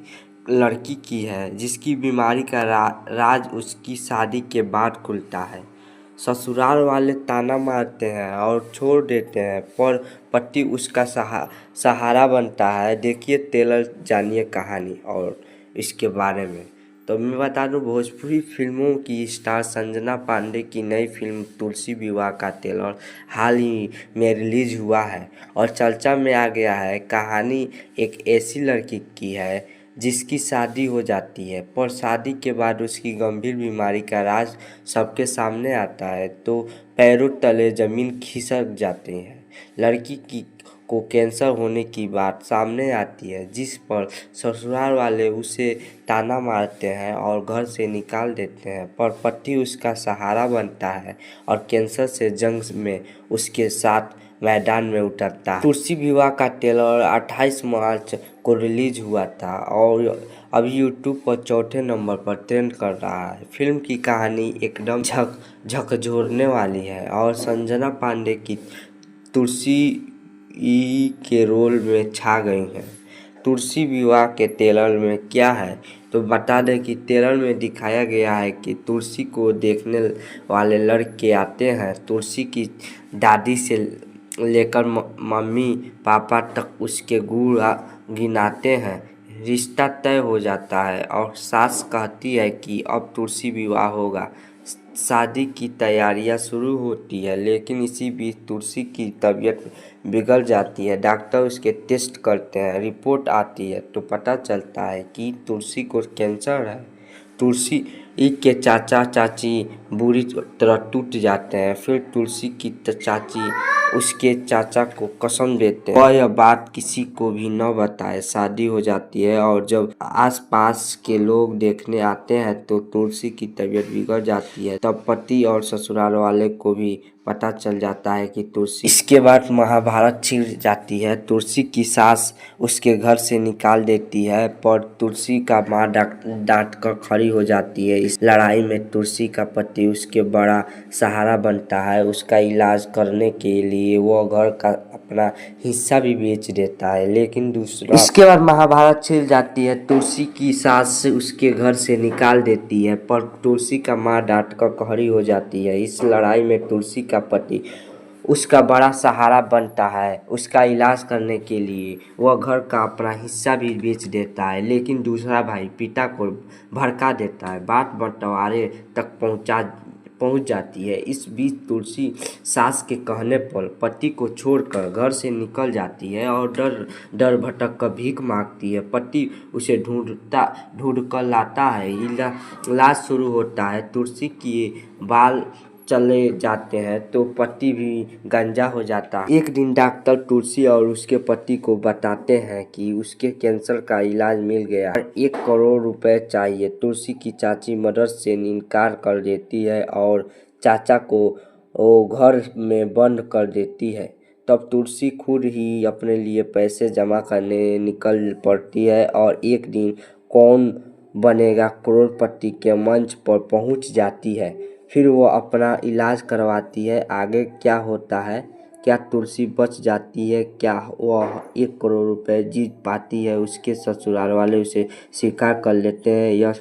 लड़की की है जिसकी बीमारी का राज उसकी शादी के बाद खुलता है। ससुराल वाले ताना मारते हैं और छोड़ देते हैं, पर पति उसका सहारा बनता है। देखिए ट्रेलर, जानिए कहानी और इसके बारे में। तो मैं बता दूं, भोजपुरी फिल्मों की स्टार संजना पांडे की नई फिल्म तुलसी विवाह का ट्रेलर हाल ही में रिलीज हुआ है और चर्चा में आ गया है। कहानी एक ऐसी लड़की की है जिसकी शादी हो जाती है, पर शादी के बाद उसकी गंभीर बीमारी का राज सबके सामने आता है तो पैरों तले ज़मीन खिसक जाती है। लड़की को कैंसर होने की बात सामने आती है, जिस पर ससुराल वाले उसे ताना मारते हैं और घर से निकाल देते हैं, पर पति उसका सहारा बनता है और कैंसर से जंग में उसके साथ मैदान में उतरता है। तुलसी विवाह का ट्रेलर 28 मार्च को रिलीज हुआ था और अभी यूट्यूब पर 4थे नंबर पर ट्रेंड कर रहा है। फिल्म की कहानी एकदम झकझोरने वाली है और संजना पांडे की तुलसी के रोल में छा गई हैं। तुलसी विवाह के ट्रेलर में क्या है तो बता दें कि ट्रेलर में दिखाया गया है कि तुलसी को देखने वाले लड़के आते हैं। तुलसी की दादी से लेकर मम्मी पापा तक उसके गुण गिनाते हैं। रिश्ता तय हो जाता है और सास कहती है कि अब तुलसी विवाह होगा। शादी की तैयारियां शुरू होती है, लेकिन इसी बीच तुलसी की तबीयत बिगड़ जाती है। डॉक्टर उसके टेस्ट करते हैं, रिपोर्ट आती है तो पता चलता है कि तुलसी को कैंसर है। तुलसी के चाचा चाची बुरी तरह टूट जाते हैं। फिर तुलसी की चाची उसके चाचा को कसम देते हैं वह यह बात किसी को भी न बताए। शादी हो जाती है और जब आसपास के लोग देखने आते हैं तो तुलसी की तबीयत बिगड़ जाती है। तब पति और ससुराल वाले को भी पता चल जाता है कि तुलसी। इसके बाद महाभारत छिड़ जाती है। तुलसी की सास उसके घर से निकाल देती है, पर तुलसी का माँ डांट कर खड़ी हो जाती है। इस लड़ाई में तुलसी का पति उसके बड़ा सहारा बनता है। उसका इलाज करने के लिए वो घर का अपना हिस्सा भी बेच देता है, लेकिन दूसरा इसके बाद महाभारत छिड़ जाती है। तुलसी की सास उसके घर से निकाल देती है, पर तुलसी का माँ डांट कर खड़ी हो जाती है। इस लड़ाई में तुलसी का पति उसका बड़ा सहारा बनता है। उसका इलाज करने के लिए वह घर का अपना हिस्सा भी बेच देता है, लेकिन दूसरा भाई पिता को भड़का देता है। बात बंटवारे तक पहुंच जाती है। इस बीच तुलसी सास के कहने पर पति को छोड़कर घर से निकल जाती है और डर भटक कर भीख मांगती है। पति उसे ढूंढ कर लाता है। इलाज शुरू होता है। तुलसी की बाल चले जाते हैं तो पति भी गंजा हो जाता है। एक दिन डॉक्टर तुलसी और उसके पति को बताते हैं कि उसके कैंसर का इलाज मिल गया और 1 करोड़ रुपए चाहिए। तुलसी की चाची मदद से इनकार कर देती है और चाचा को वो घर में बंद कर देती है। तब तुलसी खुद ही अपने लिए पैसे जमा करने निकल पड़ती है और एक दिन कौन बनेगा करोड़पति के मंच पर पहुंच जाती है। फिर वो अपना इलाज करवाती है। आगे क्या होता है? क्या तुलसी बच जाती है? क्या वह 1 करोड़ रुपए जीत पाती है? उसके ससुराल वाले उसे स्वीकार कर लेते हैं। यह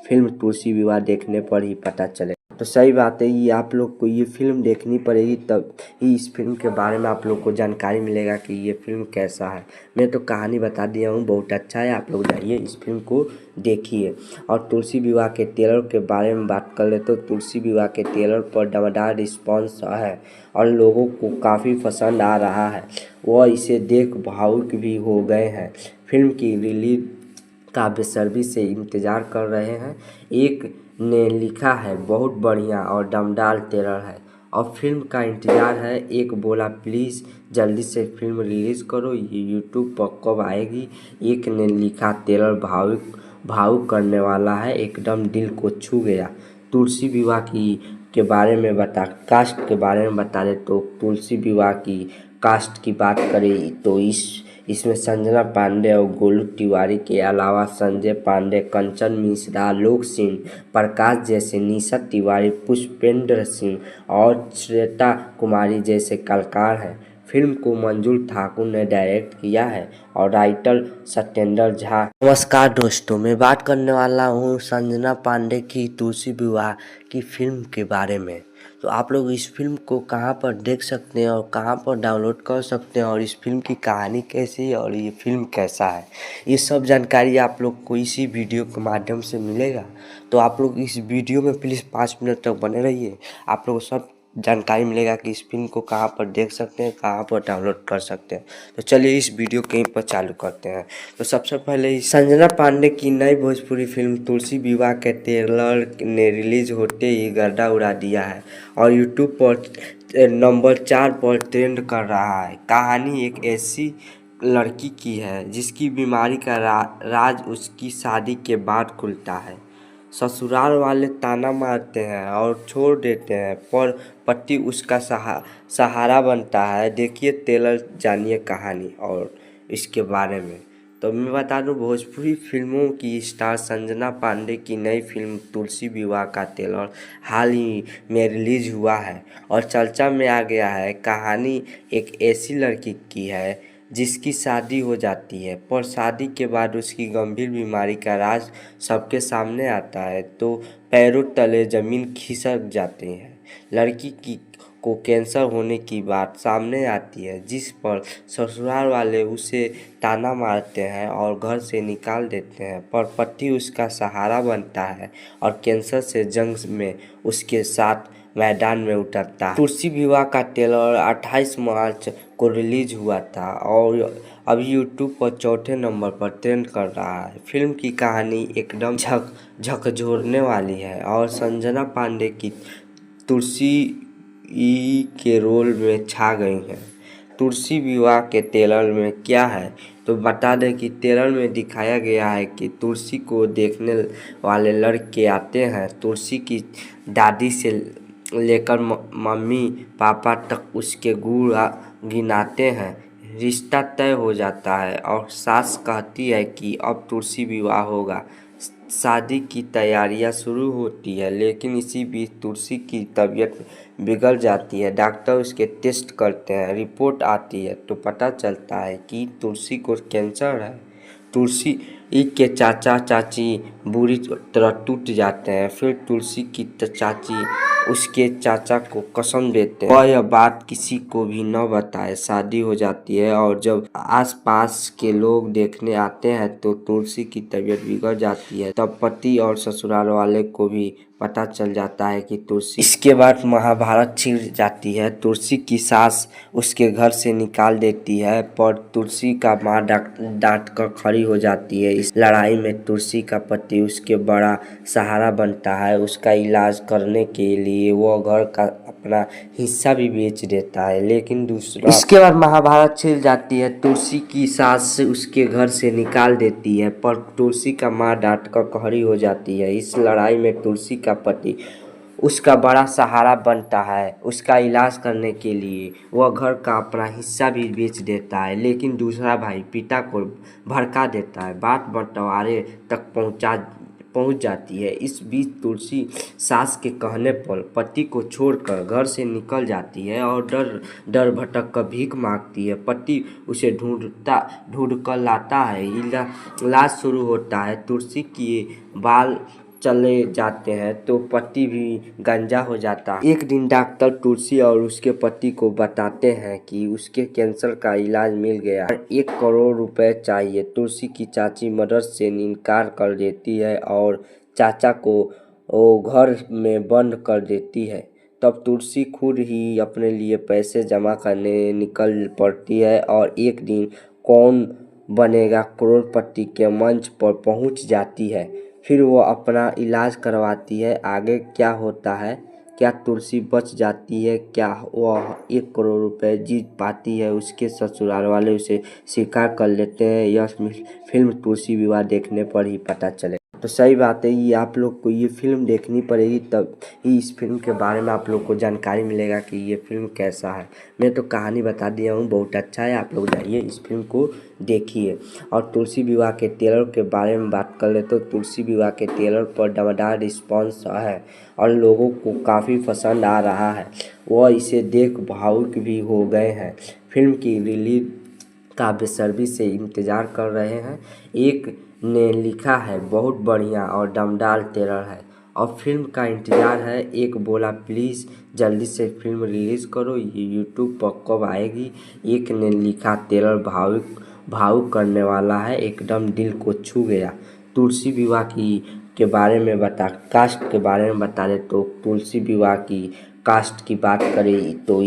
फिल्म तुलसी विवाह देखने पर ही पता चले। तो सही बात है, ये आप लोग को ये फिल्म देखनी पड़ेगी, तब ही इस फिल्म के बारे में आप लोग को जानकारी मिलेगा कि ये फिल्म कैसा है। मैं तो कहानी बता दिया हूँ, बहुत अच्छा है। आप लोग जाइए इस फिल्म को देखिए। और तुलसी विवाह के ट्रेलर के बारे में बात कर ले तो तुलसी विवाह के ट्रेलर पर दमदार रिस्पॉन्स है और लोगों को काफ़ी पसंद आ रहा है। वह इसे देख भावुक भी हो गए हैं। फिल्म की रिलीज का बेसब्री से इंतज़ार कर रहे हैं। एक ने लिखा है, बहुत बढ़िया और दमदार ट्रेलर है और फिल्म का इंतज़ार है। एक बोला, प्लीज़ जल्दी से फिल्म रिलीज़ करो, ये यूट्यूब पर कब आएगी। एक ने लिखा, ट्रेलर भावुक करने वाला है, एकदम दिल को छू गया। तुलसी विवाह के बारे में कास्ट के बारे में बता दें तो तुलसी विवाह की कास्ट की बात करें तो इसमें संजना पांडे और गोलू तिवारी के अलावा संजय पांडे, कंचन मिश्रा, लोक सिंह, प्रकाश जैसे, निशा तिवारी, पुष्पेंद्र सिंह और श्वेता कुमारी जैसे कलाकार हैं। फिल्म को मंजुल ठाकुर ने डायरेक्ट किया है और राइटर सत्येंद्र झा। नमस्कार दोस्तों, मैं बात करने वाला हूँ संजना पांडे की तुलसी विवाह की फिल्म के बारे में। तो आप लोग इस फिल्म को कहाँ पर देख सकते हैं और कहाँ पर डाउनलोड कर सकते हैं और इस फिल्म की कहानी कैसी है और ये फिल्म कैसा है, ये सब जानकारी आप लोग को इसी वीडियो के माध्यम से मिलेगा। तो आप लोग इस वीडियो में प्लीज़ 5 मिनट तक बने रहिए। आप लोग सब जानकारी मिलेगा कि इस फिल्म को कहाँ पर देख सकते हैं, कहाँ पर डाउनलोड कर सकते हैं। तो चलिए इस वीडियो कहीं पर चालू करते हैं। तो सबसे पहले संजना पांडे की नई भोजपुरी फिल्म तुलसी विवाह के ट्रेलर ने रिलीज होते ही गर्दा उड़ा दिया है और यूट्यूब पर नंबर 4 पर ट्रेंड कर रहा है। कहानी एक ऐसी लड़की की है जिसकी बीमारी का राज उसकी शादी के बाद खुलता है। ससुराल वाले ताना मारते हैं और छोड़ देते हैं पर पति उसका सहारा बनता है। देखिए ट्रेलर, जानिए कहानी और इसके बारे में। तो मैं बता दूं, भोजपुरी फिल्मों की स्टार संजना पांडे की नई फिल्म तुलसी विवाह का ट्रेलर हाल ही में रिलीज हुआ है और चर्चा में आ गया है। कहानी एक ऐसी लड़की की है जिसकी शादी हो जाती है पर शादी के बाद उसकी गंभीर बीमारी का राज सबके सामने आता है तो पैरों तले ज़मीन खिसक जाते हैं। लड़की को कैंसर होने की बात सामने आती है जिस पर ससुराल वाले उसे ताना मारते हैं और घर से निकाल देते हैं पर पति उसका सहारा बनता है और कैंसर से जंग में उसके साथ मैदान में उतरता है। तुलसी विवाह का ट्रेलर 28 मार्च को रिलीज हुआ था और अभी यूट्यूब पर 4थे नंबर पर ट्रेंड कर रहा है। फिल्म की कहानी एकदम झकझोरने वाली है और संजना पांडे की तुलसी के रोल में छा गई हैं। तुलसी विवाह के ट्रेलर में क्या है तो बता दें कि ट्रेलर में दिखाया गया है कि तुलसी को देखने वाले लड़के आते हैं। तुलसी की दादी से लेकर मम्मी पापा तक उसके गुण गिनाते हैं। रिश्ता तय हो जाता है और सास कहती है कि अब तुलसी विवाह होगा। शादी की तैयारियां शुरू होती है लेकिन इसी बीच तुलसी की तबीयत बिगड़ जाती है। डॉक्टर उसके टेस्ट करते हैं, रिपोर्ट आती है तो पता चलता है कि तुलसी को कैंसर है। तुलसी के चाचा चाची बुरी तरह टूट जाते हैं। फिर तुलसी की चाची उसके चाचा को कसम देते हैं वह यह बात किसी को भी न बताए। शादी हो जाती है और जब आसपास के लोग देखने आते हैं तो तुलसी की तबीयत बिगड़ जाती है। तब पति और ससुराल वाले को भी पता चल जाता है कि तुलसी, इसके बाद महाभारत छिड़ जाती है। तुलसी की सास उसके घर से निकाल देती है, पर तुलसी का माँ डांट कर खड़ी हो जाती है। इस लड़ाई में तुलसी का पति उसके बड़ा सहारा बनता है। उसका इलाज करने के लिए वो घर का अपना हिस्सा भी बेच देता है, लेकिन दूसरा, इसके बाद महाभारत छिड़ जाती है। तुलसी की सास उसके घर से निकाल देती है, पर तुलसी का माँ डांट कर खड़ी हो जाती है। इस लड़ाई में तुलसी का पति उसका बड़ा सहारा बनता है। उसका इलाज करने के लिए वह घर का अपना हिस्सा भी बेच देता है, लेकिन दूसरा भाई पिता को भड़का देता है। बात बंटवारे तक पहुंच जाती है। इस बीच तुलसी सास के कहने पर पति को छोड़कर घर से निकल जाती है और डर भटक कर भीख मांगती है। पति उसे ढूंढ कर लाता है। इलाज शुरू होता है। तुलसी के बाल चले जाते हैं तो पति भी गंजा हो जाता है। एक दिन डॉक्टर तुलसी और उसके पति को बताते हैं कि उसके कैंसर का इलाज मिल गया है, 1 करोड़ रुपए चाहिए। तुलसी की चाची मदद से इनकार कर देती है और चाचा को वो घर में बंद कर देती है। तब तुलसी खुद ही अपने लिए पैसे जमा करने निकल पड़ती है और एक दिन कौन बनेगा करोड़पति के मंच पर पहुंच जाती है। फिर वो अपना इलाज करवाती है। आगे क्या होता है? क्या तुलसी बच जाती है? क्या वह 1 करोड़ रुपए जीत पाती है? उसके ससुराल वाले उसे स्वीकार कर लेते हैं। यह फिल्म तुलसी विवाह देखने पर ही पता चले। तो सही बात है, ये आप लोग को ये फिल्म देखनी पड़ेगी, तब ही इस फिल्म के बारे में आप लोग को जानकारी मिलेगा कि ये फिल्म कैसा है। मैं तो कहानी बता दिया हूँ, बहुत अच्छा है। आप लोग जाइए इस फिल्म को देखिए। और तुलसी विवाह के ट्रेलर के बारे में बात कर ले तो तुलसी विवाह के ट्रेलर पर दमदार रिस्पॉन्स है और लोगों को काफ़ी पसंद आ रहा है। वह इसे देख भावुक भी हो गए हैं। फिल्म की रिलीज का बेसब्री से इंतज़ार कर रहे हैं। एक ने लिखा है, बहुत बढ़िया और दमदार ट्रेलर है और फिल्म का इंतज़ार है। एक बोला, प्लीज़ जल्दी से फिल्म रिलीज़ करो, ये यूट्यूब पर कब आएगी। एक ने लिखा, ट्रेलर भावुक करने वाला है, एकदम दिल को छू गया। तुलसी विवाह के बारे में कास्ट के बारे में बता दें तो तुलसी विवाह की कास्ट की बात करें तो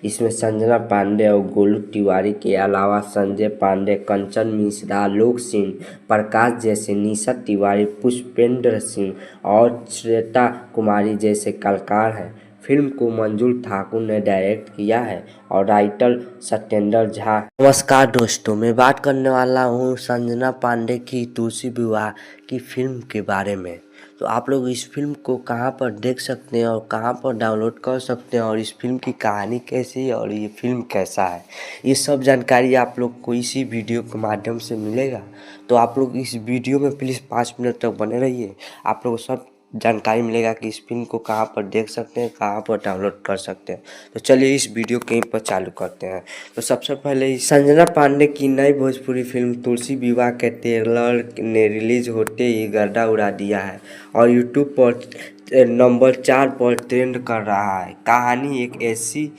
इसमें संजना पांडे और गोलू तिवारी के अलावा संजय पांडे, कंचन मिश्रा, लोक सिंह, प्रकाश जैसे, निशा तिवारी, पुष्पेंद्र सिंह और श्वेता कुमारी जैसे कलाकार हैं। फिल्म को मंजूर ठाकुर ने डायरेक्ट किया है और राइटर सत्येंद्र झा। नमस्कार दोस्तों, मैं बात करने वाला हूँ संजना पांडे की तुलसी विवाह की फिल्म के बारे में। तो आप लोग इस फिल्म को कहाँ पर देख सकते हैं और कहाँ पर डाउनलोड कर सकते हैं और इस फिल्म की कहानी कैसी है और ये फिल्म कैसा है, ये सब जानकारी आप लोग को इसी वीडियो के माध्यम से मिलेगा। तो आप लोग इस वीडियो में प्लीज़ 5 मिनट तक बने रहिए। आप लोग को सब जानकारी मिलेगा कि इस फिल्म को कहाँ पर देख सकते हैं, कहाँ पर डाउनलोड कर सकते हैं। तो चलिए इस वीडियो कहीं पर चालू करते हैं। तो सबसे पहले संजना पांडे की नई भोजपुरी फिल्म तुलसी विवाह के ट्रेलर ने रिलीज होते ही गर्दा उड़ा दिया है और यूट्यूब पर नंबर 4 पर ट्रेंड कर रहा है। कहानी एक ऐसी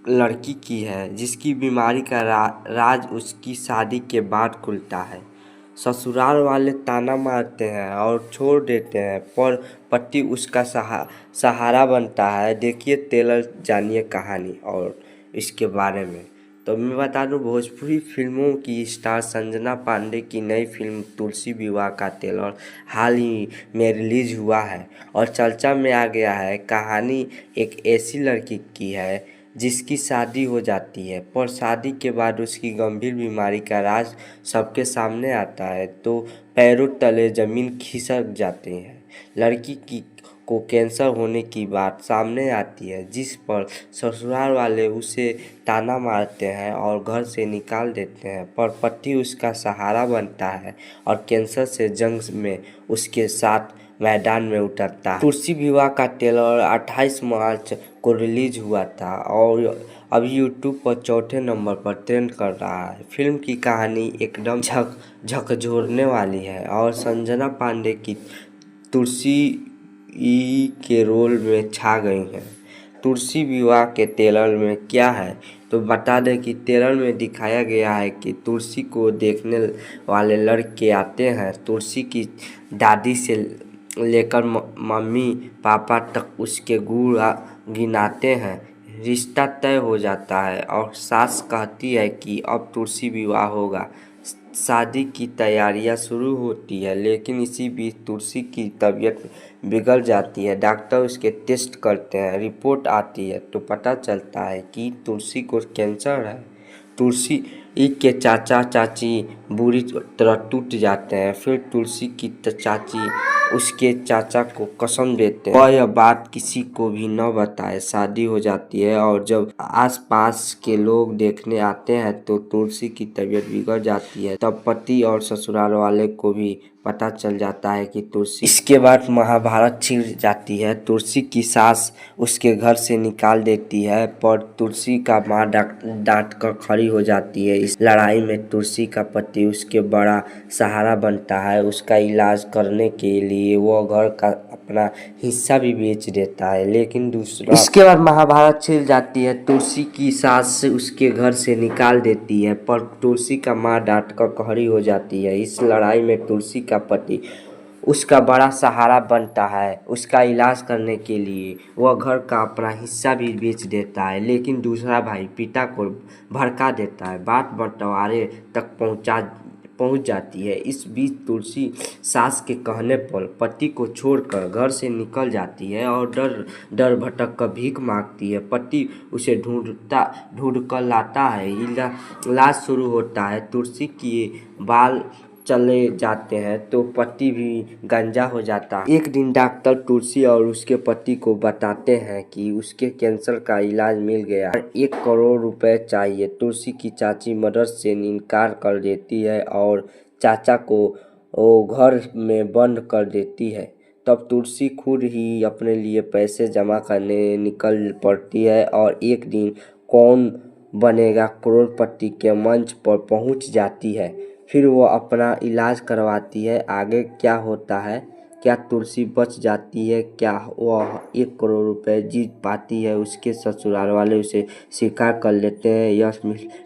लड़की की है जिसकी बीमारी का राज उसकी शादी के बाद खुलता है। ससुराल वाले ताना मारते हैं और छोड़ देते हैं, पर पति उसका सहारा बनता है। देखिए ट्रेलर, जानिए कहानी और इसके बारे में। तो मैं बता दूं, भोजपुरी फिल्मों की स्टार संजना पांडे की नई फिल्म तुलसी विवाह का ट्रेलर हाल ही में रिलीज हुआ है और चर्चा में आ गया है। कहानी एक ऐसी लड़की की है जिसकी शादी हो जाती है, पर शादी के बाद उसकी गंभीर बीमारी का राज सबके सामने आता है तो पैरों तले ज़मीन खिसक जाते हैं। लड़की को कैंसर होने की बात सामने आती है, जिस पर ससुराल वाले उसे ताना मारते हैं और घर से निकाल देते हैं, पर पति उसका सहारा बनता है और कैंसर से जंग में उसके साथ मैदान में उतरता है। तुलसी विवाह का ट्रेलर 28 मार्च को रिलीज हुआ था और अभी यूट्यूब पर 4थे नंबर पर ट्रेंड कर रहा है। फिल्म की कहानी एकदम झकझोरने वाली है और संजना पांडे की तुलसी के रोल में छा गई हैं। तुलसी विवाह के ट्रेलर में क्या है तो बता दें कि ट्रेलर में दिखाया गया है कि तुलसी को देखने वाले लड़के आते हैं तुलसी की दादी से लेकर मम्मी पापा तक उसके गुण गिनाते हैं। रिश्ता तय हो जाता है और सास कहती है कि अब तुलसी विवाह होगा। शादी की तैयारियां शुरू होती है, लेकिन इसी बीच तुलसी की तबीयत बिगड़ जाती है। डॉक्टर उसके टेस्ट करते हैं, रिपोर्ट आती है तो पता चलता है कि तुलसी को कैंसर है। तुलसी के चाचा चाची बुरी तरह टूट जाते हैं। फिर तुलसी की चाची उसके चाचा को कसम देते हैं वह यह बात किसी को भी न बताए। शादी हो जाती है और जब आसपास के लोग देखने आते हैं तो तुलसी की तबीयत बिगड़ जाती है। तब पति और ससुराल वाले को भी पता चल जाता है कि तुलसी। इसके बाद महाभारत छिड़ जाती है। तुलसी की सास उसके घर से निकाल देती है, पर तुलसी का माँ डांट कर खड़ी हो जाती है। इस लड़ाई में तुलसी का पति उसके बड़ा सहारा बनता है। उसका इलाज करने के लिए वो घर का अपना हिस्सा भी बेच देता है, लेकिन दूसरा। इसके बाद महाभारत छिड़ जाती है। तुलसी की सास उसके घर से निकाल देती है, पर तुलसी का माँ डांट कर खड़ी हो जाती है। इस लड़ाई में तुलसी का पति उसका बड़ा सहारा बनता है। उसका इलाज करने के लिए वह घर का अपना हिस्सा भी बेच देता है, लेकिन दूसरा भाई पिता को भड़का देता है। बात बंटवारे तक पहुंच जाती है। इस बीच तुलसी सास के कहने पर पति को छोड़कर घर से निकल जाती है और डर भटक कर भीख मांगती है। पति उसे ढूंढ कर लाता है। इलाज शुरू होता है। तुलसी के बाल चले जाते हैं तो पति भी गंजा हो जाता है। एक दिन डॉक्टर तुलसी और उसके पति को बताते हैं कि उसके कैंसर का इलाज मिल गया है, 1 करोड़ रुपए चाहिए। तुलसी की चाची मदद से इनकार कर देती है और चाचा को वो घर में बंद कर देती है। तब तुलसी खुद ही अपने लिए पैसे जमा करने निकल पड़ती है और एक दिन कौन बनेगा करोड़पति के मंच पर पहुंच जाती है। फिर वो अपना इलाज करवाती है। आगे क्या होता है? क्या तुलसी बच जाती है? क्या वह 1 करोड़ रुपए जीत पाती है? उसके ससुराल वाले उसे स्वीकार कर लेते हैं। यह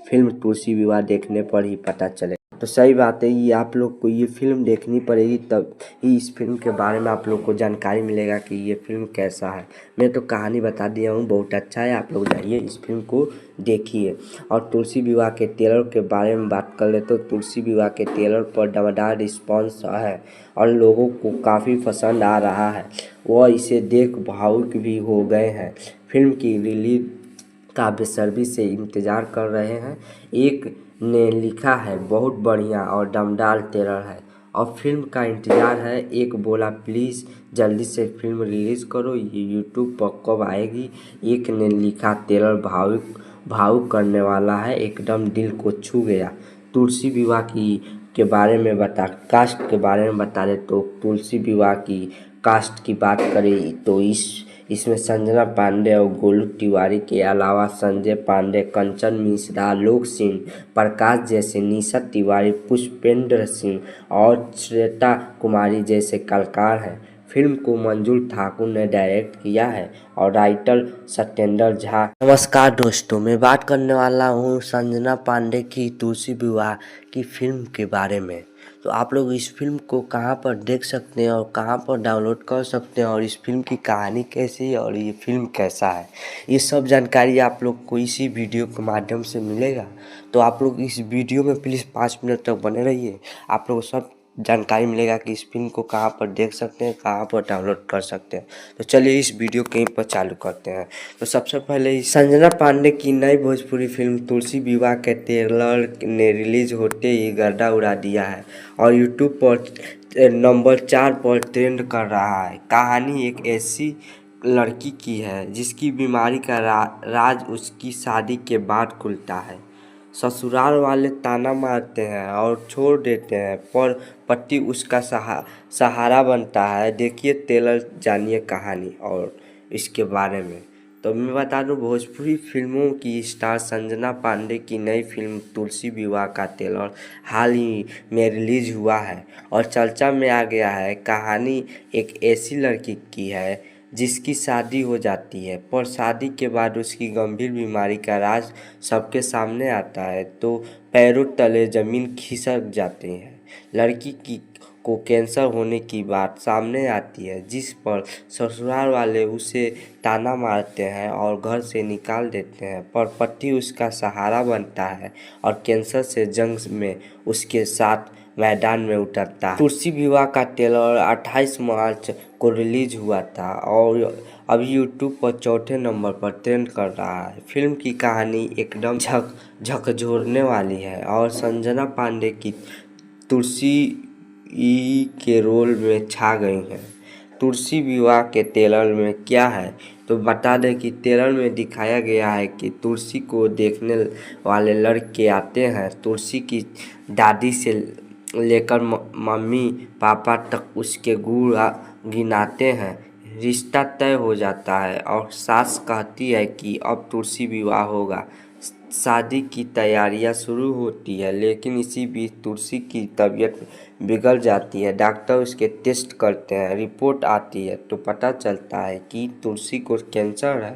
फिल्म तुलसी विवाह देखने पर ही पता चले। तो सही बात है, ये आप लोग को ये फिल्म देखनी पड़ेगी, तब ही इस फिल्म के बारे में आप लोग को जानकारी मिलेगा कि ये फिल्म कैसा है। मैं तो कहानी बता दिया हूँ, बहुत अच्छा है। आप लोग जाइए इस फिल्म को देखिए। और तुलसी विवाह के ट्रेलर के बारे में बात कर ले तो तुलसी विवाह के ट्रेलर पर दमदार रिस्पॉन्स है और लोगों को काफ़ी पसंद आ रहा है। वह इसे देख भावुक भी हो गए हैं। फिल्म की रिलीज का बेसब्री से इंतज़ार कर रहे हैं। एक ने लिखा है, बहुत बढ़िया और दमदार ट्रेलर है और फिल्म का इंतज़ार है। एक बोला, प्लीज़ जल्दी से फिल्म रिलीज़ करो, ये यूट्यूब पर कब आएगी। एक ने लिखा, ट्रेलर भावुक करने वाला है, एकदम दिल को छू गया। तुलसी विवाह के बारे में कास्ट के बारे में बता दें तो तुलसी विवाह की कास्ट की बात करें तो इसमें संजना पांडे और गोलू तिवारी के अलावा संजय पांडे, कंचन मिश्रा, लोक सिंह, प्रकाश जैसे, निशा तिवारी, पुष्पेंद्र सिंह और श्वेता कुमारी जैसे कलाकार हैं। फिल्म को मंजुल ठाकुर ने डायरेक्ट किया है और राइटर सत्येंद्र झा। नमस्कार दोस्तों, मैं बात करने वाला हूँ संजना पांडे की तुलसी विवाह की फिल्म के बारे में। तो आप लोग इस फिल्म को कहाँ पर देख सकते हैं और कहाँ पर डाउनलोड कर सकते हैं और इस फिल्म की कहानी कैसी है और ये फिल्म कैसा है, ये सब जानकारी आप लोग को इसी वीडियो के माध्यम से मिलेगा। तो आप लोग इस वीडियो में प्लीज़ 5 मिनट तक बने रहिए। आप लोग सब जानकारी मिलेगा कि इस फिल्म को कहाँ पर देख सकते हैं, कहाँ पर डाउनलोड कर सकते हैं। तो चलिए इस वीडियो कहीं पर चालू करते हैं। तो सबसे पहले संजना पांडे की नई भोजपुरी फिल्म तुलसी विवाह के ट्रेलर ने रिलीज होते ही गर्दा उड़ा दिया है और यूट्यूब पर नंबर 4 पर ट्रेंड कर रहा है। कहानी एक ऐसी लड़की की है जिसकी बीमारी का राज उसकी शादी के बाद खुलता है। ससुराल वाले ताना मारते हैं और छोड़ देते हैं, पर पति उसका सहारा बनता है। देखिए ट्रेलर, जानिए कहानी और इसके बारे में। तो मैं बता दूं, भोजपुरी फिल्मों की स्टार संजना पांडे की नई फिल्म तुलसी विवाह का ट्रेलर हाल ही में रिलीज हुआ है और चर्चा में आ गया है। कहानी एक ऐसी लड़की की है जिसकी शादी हो जाती है, पर शादी के बाद उसकी गंभीर बीमारी का राज सबके सामने आता है तो पैरों तले ज़मीन खिसक जाती है। लड़की को कैंसर होने की बात सामने आती है, जिस पर ससुराल वाले उसे ताना मारते हैं और घर से निकाल देते हैं, पर पति उसका सहारा बनता है और कैंसर से जंग में उसके साथ मैदान में उतरता है। तुलसी विवाह का ट्रेलर 28 मार्च को रिलीज हुआ था और अभी यूट्यूब पर चौथे नंबर पर ट्रेंड कर रहा है। फिल्म की कहानी एकदम झकझोरने वाली है और संजना पांडे की तुलसी के रोल में छा गई हैं। तुलसी विवाह के ट्रेलर में क्या है तो बता दें कि ट्रेलर में दिखाया गया है कि तुलसी को देखने वाले लड़के आते हैं। तुलसी की दादी से लेकर मम्मी पापा तक उसके गुण गिनाते हैं। रिश्ता तय हो जाता है और सास कहती है कि अब तुलसी विवाह होगा। शादी की तैयारियां शुरू होती है, लेकिन इसी बीच तुलसी की तबीयत बिगड़ जाती है। डॉक्टर उसके टेस्ट करते हैं, रिपोर्ट आती है तो पता चलता है कि तुलसी को कैंसर है।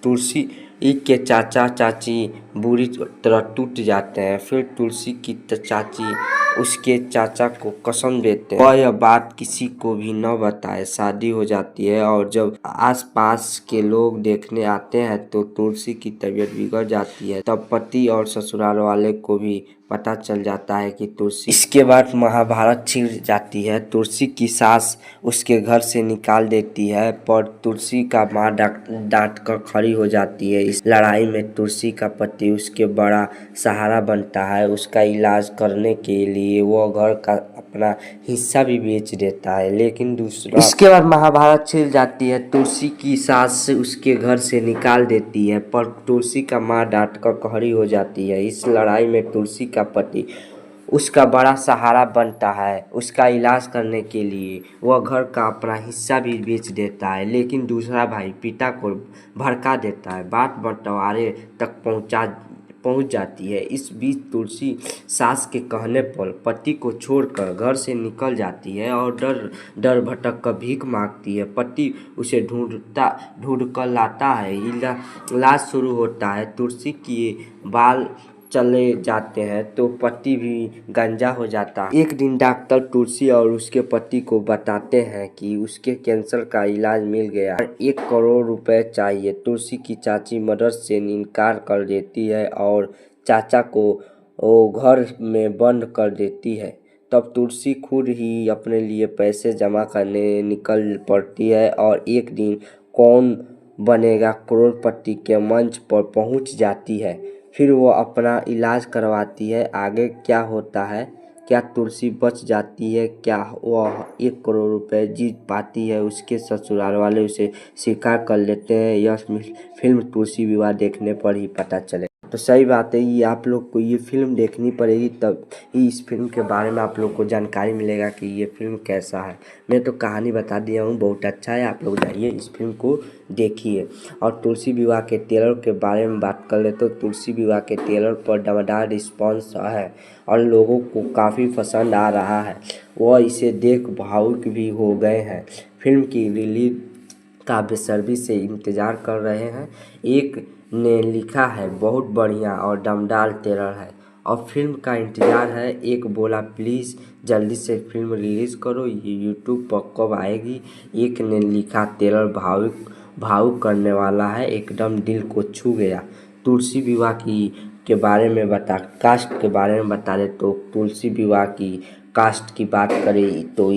तुलसी के चाचा चाची बुरी तरह टूट जाते हैं। फिर तुलसी की चाची उसके चाचा को कसम देते हैं वह यह बात किसी को भी न बताए। शादी हो जाती है और जब आसपास के लोग देखने आते हैं तो तुलसी की तबीयत बिगड़ जाती है। तब पति और ससुराल वाले को भी पता चल जाता है कि तुलसी। इसके बाद महाभारत छिड़ जाती है। तुलसी की सास उसके घर से निकाल देती है, पर तुलसी का माँ डांट कर खड़ी हो जाती है। इस लड़ाई में तुलसी का पति उसके बड़ा सहारा बनता है। उसका इलाज करने के लिए वो घर का अपना हिस्सा भी बेच देता है, लेकिन दूसरा। इसके बाद महाभारत छिड़ जाती है। तुलसी की सास उसके घर से निकाल देती है, पर तुलसी का माँ डांट कर खड़ी हो जाती है। इस लड़ाई में तुलसी का पति उसका बड़ा सहारा बनता है। उसका इलाज करने के लिए वह घर का अपना हिस्सा भी बेच देता है, लेकिन दूसरा भाई पिता को भड़का देता है। बात बंटवारे तक पहुंच जाती है। इस बीच तुलसी सास के कहने पर पति को छोड़कर घर से निकल जाती है और डर भटक कर भीख मांगती है। पति उसे ढूंढ कर लाता है। इलाज शुरू होता है। तुलसी के बाल चले जाते हैं तो पति भी गंजा हो जाता है। एक दिन डॉक्टर तुलसी और उसके पति को बताते हैं कि उसके कैंसर का इलाज मिल गया है, 1 करोड़ रुपए चाहिए। तुलसी की चाची मदद से इनकार कर देती है और चाचा को घर में बंद कर देती है। तब तुलसी खुद ही अपने लिए पैसे जमा करने निकल पड़ती है और एक दिन कौन बनेगा करोड़पति के मंच पर पहुंच जाती है। फिर वो अपना इलाज करवाती है। आगे क्या होता है? क्या तुलसी बच जाती है? क्या वह 1 करोड़ रुपए जीत पाती है? उसके ससुराल वाले उसे स्वीकार कर लेते हैं। यह फिल्म तुलसी विवाह देखने पर ही पता चले। तो सही बात है, ये आप लोग को ये फिल्म देखनी पड़ेगी, तब ही इस फिल्म के बारे में आप लोग को जानकारी मिलेगा कि ये फिल्म कैसा है। मैं तो कहानी बता दिया हूँ, बहुत अच्छा है। आप लोग जाइए इस फिल्म को देखिए। और तुलसी विवाह के ट्रेलर के बारे में बात कर ले तो तुलसी विवाह के ट्रेलर पर दमदार रिस्पॉन्स है और लोगों को काफ़ी पसंद आ रहा है। वह इसे देख भावुक भी हो गए हैं। फिल्म की रिलीज का बेसब्री से इंतज़ार कर रहे हैं। एक ने लिखा है, बहुत बढ़िया और दमदार ट्रेलर है और फिल्म का इंतज़ार है। एक बोला, प्लीज़ जल्दी से फिल्म रिलीज़ करो, ये यूट्यूब पर कब आएगी। एक ने लिखा, ट्रेलर भावुक करने वाला है, एकदम दिल को छू गया। तुलसी विवाह के बारे में कास्ट के बारे में बता दें तो तुलसी विवाह की कास्ट की बात करें तो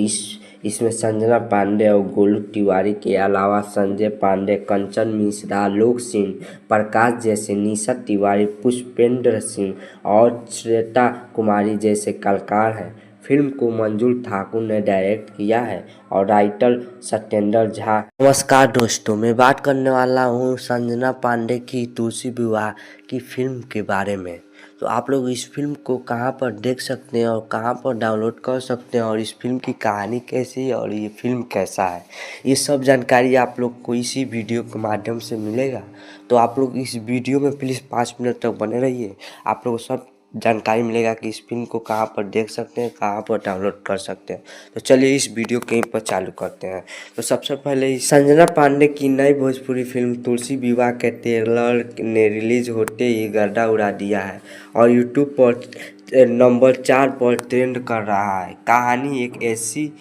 इसमें संजना पांडे और गोलू तिवारी के अलावा संजय पांडे, कंचन मिश्रा, लोक सिंह, प्रकाश जैसे, निशा तिवारी, पुष्पेंद्र सिंह और श्वेता कुमारी जैसे कलाकार हैं। फिल्म को मंजूर ठाकुर ने डायरेक्ट किया है और राइटर सत्येंद्र झा। नमस्कार दोस्तों, मैं बात करने वाला हूँ संजना पांडे की तुलसी विवाह की फिल्म के बारे में। तो आप लोग इस फिल्म को कहाँ पर देख सकते हैं और कहाँ पर डाउनलोड कर सकते हैं और इस फिल्म की कहानी कैसी है और ये फिल्म कैसा है, ये सब जानकारी आप लोग को इसी वीडियो के माध्यम से मिलेगा। तो आप लोग इस वीडियो में प्लीज़ 5 मिनट तक बने रहिए। आप लोग सब जानकारी मिलेगा कि इस फिल्म को कहाँ पर देख सकते हैं, कहाँ पर डाउनलोड कर सकते हैं। तो चलिए इस वीडियो के पर चालू करते हैं। तो सबसे पहले संजना पांडे की नई भोजपुरी फिल्म तुलसी विवाह के ट्रेलर ने रिलीज होते ही गर्दा उड़ा दिया है और यूट्यूब पर नंबर 4 पर ट्रेंड कर रहा है। कहानी एक ऐसी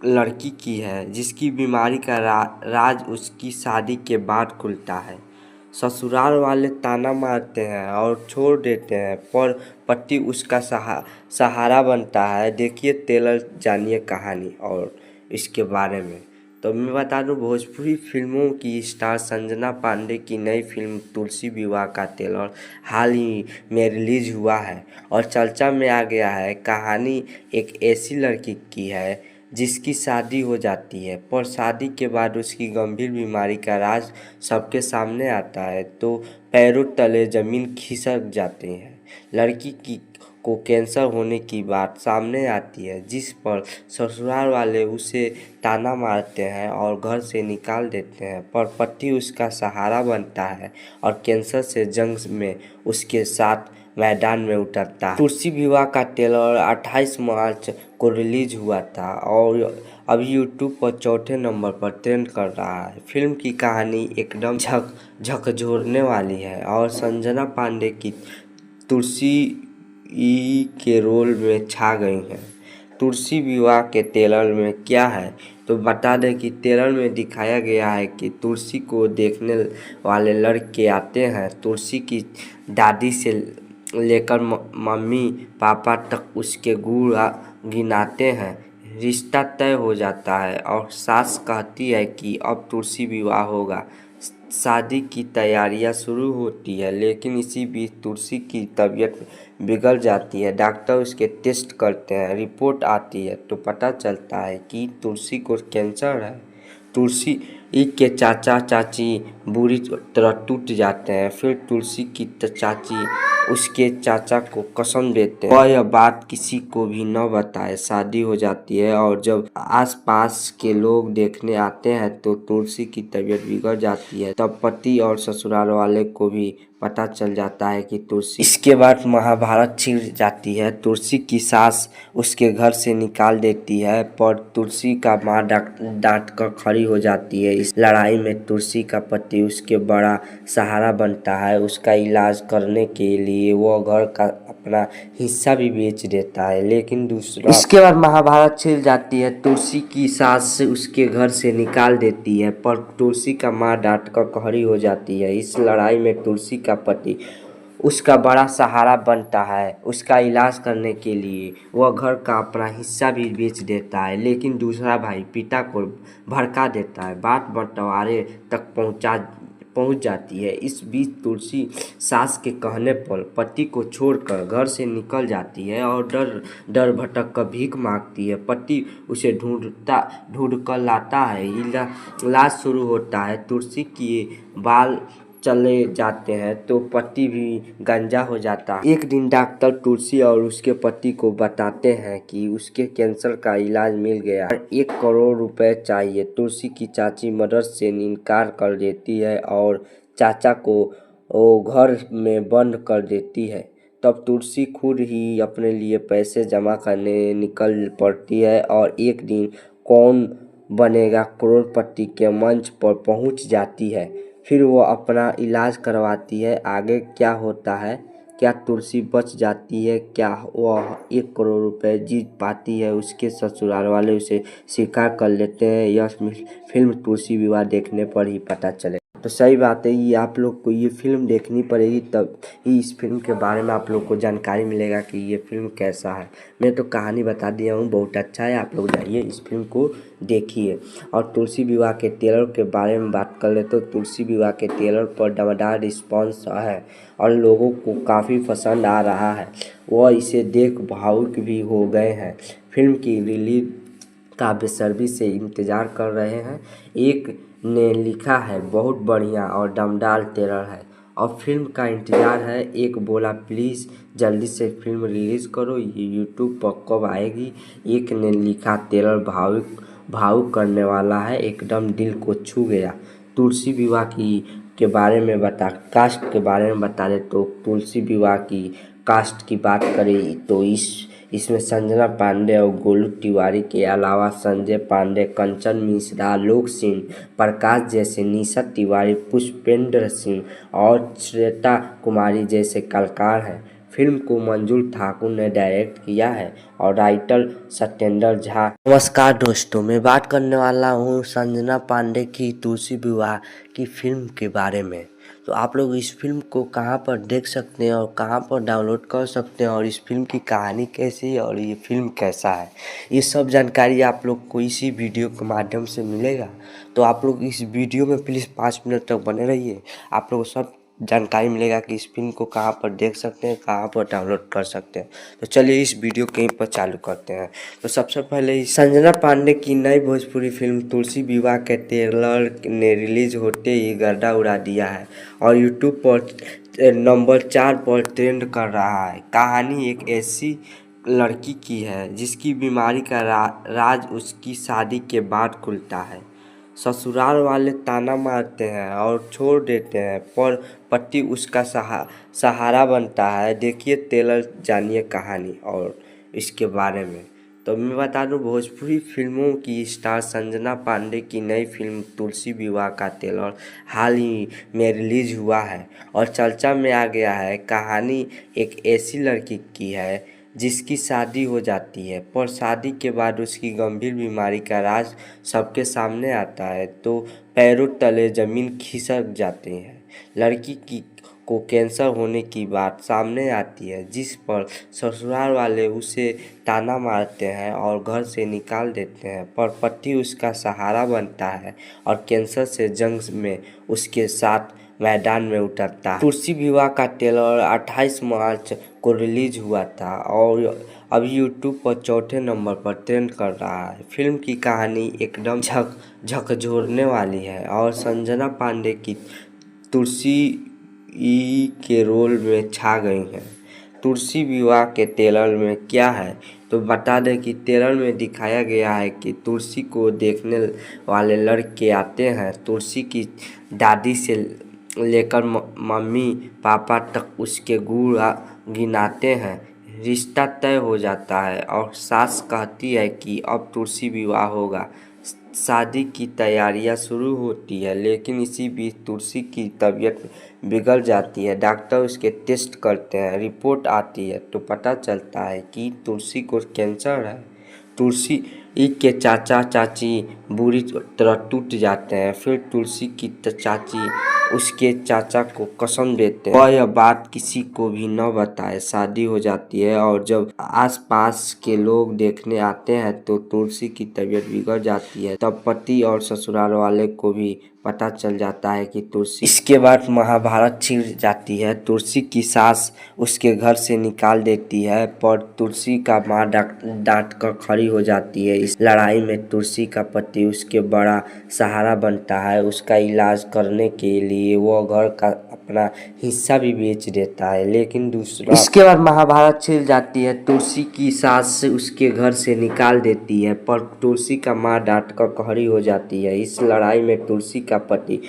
लड़की की है जिसकी बीमारी का राज उसकी शादी के बाद खुलता है। ससुराल वाले ताना मारते हैं और छोड़ देते हैं, पर पति उसका सहारा बनता है। देखिए ट्रेलर, जानिए कहानी और इसके बारे में। तो मैं बता दूं, भोजपुरी फिल्मों की स्टार संजना पांडे की नई फिल्म तुलसी विवाह का ट्रेलर हाल ही में रिलीज हुआ है और चर्चा में आ गया है। कहानी एक ऐसी लड़की की है जिसकी शादी हो जाती है, पर शादी के बाद उसकी गंभीर बीमारी का राज सबके सामने आता है तो पैरों तले जमीन खिसक जाते हैं। लड़की को कैंसर होने की बात सामने आती है, जिस पर ससुराल वाले उसे ताना मारते हैं और घर से निकाल देते हैं, पर पति उसका सहारा बनता है और कैंसर से जंग में उसके साथ मैदान में उतरता है। तुलसी विवाह का ट्रेलर 28 मार्च को रिलीज हुआ था और अभी यूट्यूब पर 4थे नंबर पर ट्रेंड कर रहा है। फिल्म की कहानी एकदम झकझोरने वाली है और संजना पांडे की तुलसी के रोल में छा गई हैं। तुलसी विवाह के ट्रेलर में क्या है तो बता दें कि ट्रेलर में दिखाया गया है कि तुलसी को देखने वाले लड़के आते हैं। तुलसी की दादी से लेकर मम्मी पापा तक उसके गुण गिनाते हैं। रिश्ता तय हो जाता है और सास कहती है कि अब तुलसी विवाह होगा। शादी की तैयारियां शुरू होती है, लेकिन इसी बीच तुलसी की तबीयत बिगड़ जाती है। डॉक्टर उसके टेस्ट करते हैं, रिपोर्ट आती है तो पता चलता है कि तुलसी को कैंसर है। तुलसी के चाचा चाची बुरी तरह टूट जाते हैं। फिर तुलसी की चाची उसके चाचा को कसम देते हैं वह यह बात किसी को भी न बताए। शादी हो जाती है और जब आसपास के लोग देखने आते हैं तो तुलसी की तबीयत बिगड़ जाती है। तब पति और ससुराल वाले को भी पता चल जाता है कि तुलसी। इसके बाद महाभारत छिड़ जाती है। तुलसी की सास उसके घर से निकाल देती है, पर तुलसी का माँ डांट कर खड़ी हो जाती है। इस लड़ाई में तुलसी का पति उसके बड़ा सहारा बनता है। उसका इलाज करने के लिए वो घर का अपना हिस्सा भी बेच देता है, लेकिन दूसरा। इसके बाद महाभारत छिड़ जाती है। तुलसी की सास उसके घर से निकाल देती है, पर तुलसी का माँ डांट कर खड़ी हो जाती है। इस लड़ाई में तुलसी का पति उसका बड़ा सहारा बनता है। उसका इलाज करने के लिए वह घर का अपना हिस्सा भी बेच देता है, लेकिन दूसरा भाई पिता को भड़का देता है। बात बंटवारे तक पहुंच जाती है। इस बीच तुलसी सास के कहने पर पति को छोड़कर घर से निकल जाती है और डर भटक कर भीख मांगती है। पति उसे ढूंढ कर लाता है। इलाज शुरू होता है। तुलसी के बाल चले जाते हैं तो पति भी गंजा हो जाता है। एक दिन डॉक्टर तुलसी और उसके पति को बताते हैं कि उसके कैंसर का इलाज मिल गया है, 1 करोड़ रुपए चाहिए। तुलसी की चाची मदद से इनकार कर देती है और चाचा को घर में बंद कर देती है। तब तुलसी खुद ही अपने लिए पैसे जमा करने निकल पड़ती है और एक दिन कौन बनेगा करोड़पति के मंच पर पहुंच जाती है। फिर वो अपना इलाज करवाती है। आगे क्या होता है? क्या तुलसी बच जाती है? क्या वह 1 करोड़ रुपए जीत पाती है? उसके ससुराल वाले उसे स्वीकार कर लेते हैं। यह फिल्म तुलसी विवाह देखने पर ही पता चले। तो सही बात है, ये आप लोग को ये फिल्म देखनी पड़ेगी, तब ही इस फिल्म के बारे में आप लोग को जानकारी मिलेगा कि ये फिल्म कैसा है। मैं तो कहानी बता दिया हूँ, बहुत अच्छा है। आप लोग जाइए इस फिल्म को देखिए। और तुलसी विवाह के ट्रेलर के बारे में बात कर ले तो तुलसी विवाह के ट्रेलर पर दमदार रिस्पॉन्स है और लोगों को काफ़ी पसंद आ रहा है। वह इसे देख भावुक भी हो गए हैं। फिल्म की रिलीज का बेसब्री से इंतज़ार कर रहे हैं। एक ने लिखा है, बहुत बढ़िया और दमदार ट्रेलर है और फिल्म का इंतज़ार है। एक बोला, प्लीज़ जल्दी से फिल्म रिलीज़ करो, ये यूट्यूब पर कब आएगी। एक ने लिखा, ट्रेलर भावुक करने वाला है, एकदम दिल को छू गया। तुलसी विवाह के बारे में कास्ट के बारे में बता दें तो तुलसी विवाह की कास्ट की बात करें तो इसमें संजना पांडे और गोलू तिवारी के अलावा संजय पांडे, कंचन मिश्रा, लोक सिंह, प्रकाश जैसे, निशा तिवारी, पुष्पेंद्र सिंह और श्वेता कुमारी जैसे कलाकार हैं। फिल्म को मंजूर ठाकुर ने डायरेक्ट किया है और राइटर सत्येंद्र झा। नमस्कार दोस्तों, मैं बात करने वाला हूँ संजना पांडे की तुलसी विवाह की फिल्म के बारे में। तो आप लोग इस फिल्म को कहाँ पर देख सकते हैं और कहाँ पर डाउनलोड कर सकते हैं और इस फिल्म की कहानी कैसी है और ये फिल्म कैसा है, ये सब जानकारी आप लोग को इसी वीडियो के माध्यम से मिलेगा। तो आप लोग इस वीडियो में प्लीज़ 5 मिनट तक बने रहिए, आप लोग को सब जानकारी मिलेगा कि इस फिल्म को कहाँ पर देख सकते हैं, कहाँ पर डाउनलोड कर सकते हैं। तो चलिए इस वीडियो कहीं पर चालू करते हैं। तो सबसे पहले संजना पांडे की नई भोजपुरी फिल्म तुलसी विवाह के ट्रेलर ने रिलीज होते ही गर्दा उड़ा दिया है और यूट्यूब पर नंबर 4 पर ट्रेंड कर रहा है। कहानी एक ऐसी लड़की की है जिसकी बीमारी का राज उसकी शादी के बाद खुलता है। ससुराल वाले ताना मारते हैं और छोड़ देते हैं पर पति उसका सहारा बनता है। देखिए ट्रेलर, जानिए कहानी और इसके बारे में। तो मैं बता दूं, भोजपुरी फिल्मों की स्टार संजना पांडे की नई फिल्म तुलसी विवाह का ट्रेलर हाल ही में रिलीज हुआ है और चर्चा में आ गया है। कहानी एक ऐसी लड़की की है जिसकी शादी हो जाती है पर शादी के बाद उसकी गंभीर बीमारी का राज सबके सामने आता है तो पैरों तले ज़मीन खिसक जाते हैं। लड़की को कैंसर होने की बात सामने आती है जिस पर ससुराल वाले उसे ताना मारते हैं और घर से निकाल देते हैं पर पति उसका सहारा बनता है और कैंसर से जंग में उसके साथ मैदान में उतरता है। तुलसी विवाह का ट्रेलर 28 मार्च को रिलीज हुआ था और अभी यूट्यूब पर 4थे नंबर पर ट्रेंड कर रहा है। फिल्म की कहानी एकदम झकझोरने वाली है और संजना पांडे की तुलसी के रोल में छा गई हैं। तुलसी विवाह के ट्रेलर में क्या है तो बता दें कि ट्रेलर में दिखाया गया है कि तुलसी को देखने वाले लड़के आते हैं। तुलसी की दादी से लेकर मम्मी पापा तक उसके गुण गिनाते हैं। रिश्ता तय हो जाता है और सास कहती है कि अब तुलसी विवाह होगा। शादी की तैयारियां शुरू होती है लेकिन इसी बीच तुलसी की तबीयत बिगड़ जाती है। डॉक्टर उसके टेस्ट करते हैं, रिपोर्ट आती है तो पता चलता है कि तुलसी को कैंसर है। तुलसी के चाचा चाची बुरी तरह टूट जाते हैं। फिर तुलसी की चाची उसके चाचा को कसम देते हैं वह यह बात किसी को भी न बताए। शादी हो जाती है और जब आसपास के लोग देखने आते हैं तो तुलसी की तबीयत बिगड़ जाती है। तब पति और ससुराल वाले को भी पता चल जाता है कि तुलसी। इसके बाद महाभारत छिड़ जाती है। तुलसी की सास उसके घर से निकाल देती है पर तुलसी का माँ डांट कर खड़ी हो जाती है। इस लड़ाई में तुलसी का पति उसके बड़ा सहारा बनता है। उसका इलाज करने के लिए वो घर का अपना हिस्सा भी बेच देता है लेकिन दूसरा। इसके बाद महाभारत छिड़ जाती है। तुलसी की सास उसके घर से निकाल देती है पर तुलसी का माँ डांट कर खड़ी हो जाती है। इस लड़ाई में तुलसी का पति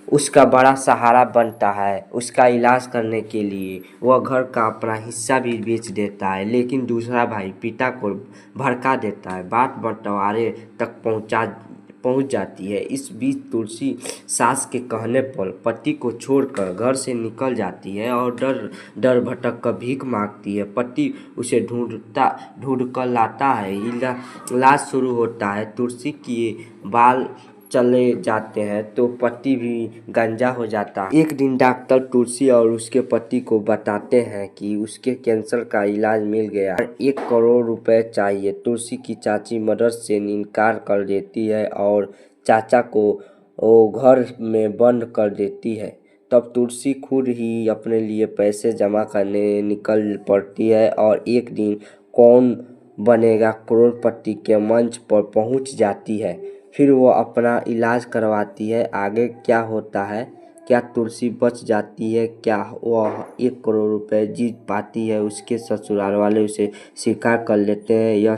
उसका बड़ा सहारा बनता है। उसका इलाज करने के लिए वह घर का अपना हिस्सा भी बेच देता है लेकिन दूसरा भाई पिता को भड़का देता है। बात बंटवारे तक पहुंच जाती है। इस बीच तुलसी सास के कहने पर पति को छोड़कर घर से निकल जाती है और डर भटक कर भीख मांगती है। पति उसे ढूंढ कर लाता है। इलाज शुरू होता है। तुलसी के बाल चले जाते हैं तो पति भी गंजा हो जाता है। एक दिन डॉक्टर तुलसी और उसके पति को बताते हैं कि उसके कैंसर का इलाज मिल गया है, 1 करोड़ रुपए चाहिए। तुलसी की चाची मदद से इनकार कर देती है और चाचा को वो घर में बंद कर देती है। तब तुलसी खुद ही अपने लिए पैसे जमा करने निकल पड़ती है और एक दिन कौन बनेगा करोड़पति के मंच पर पहुंच जाती है। फिर वो अपना इलाज करवाती है। आगे क्या होता है, क्या तुलसी बच जाती है, क्या वह 1 करोड़ रुपए जीत पाती है, उसके ससुराल वाले उसे स्वीकार कर लेते हैं। यह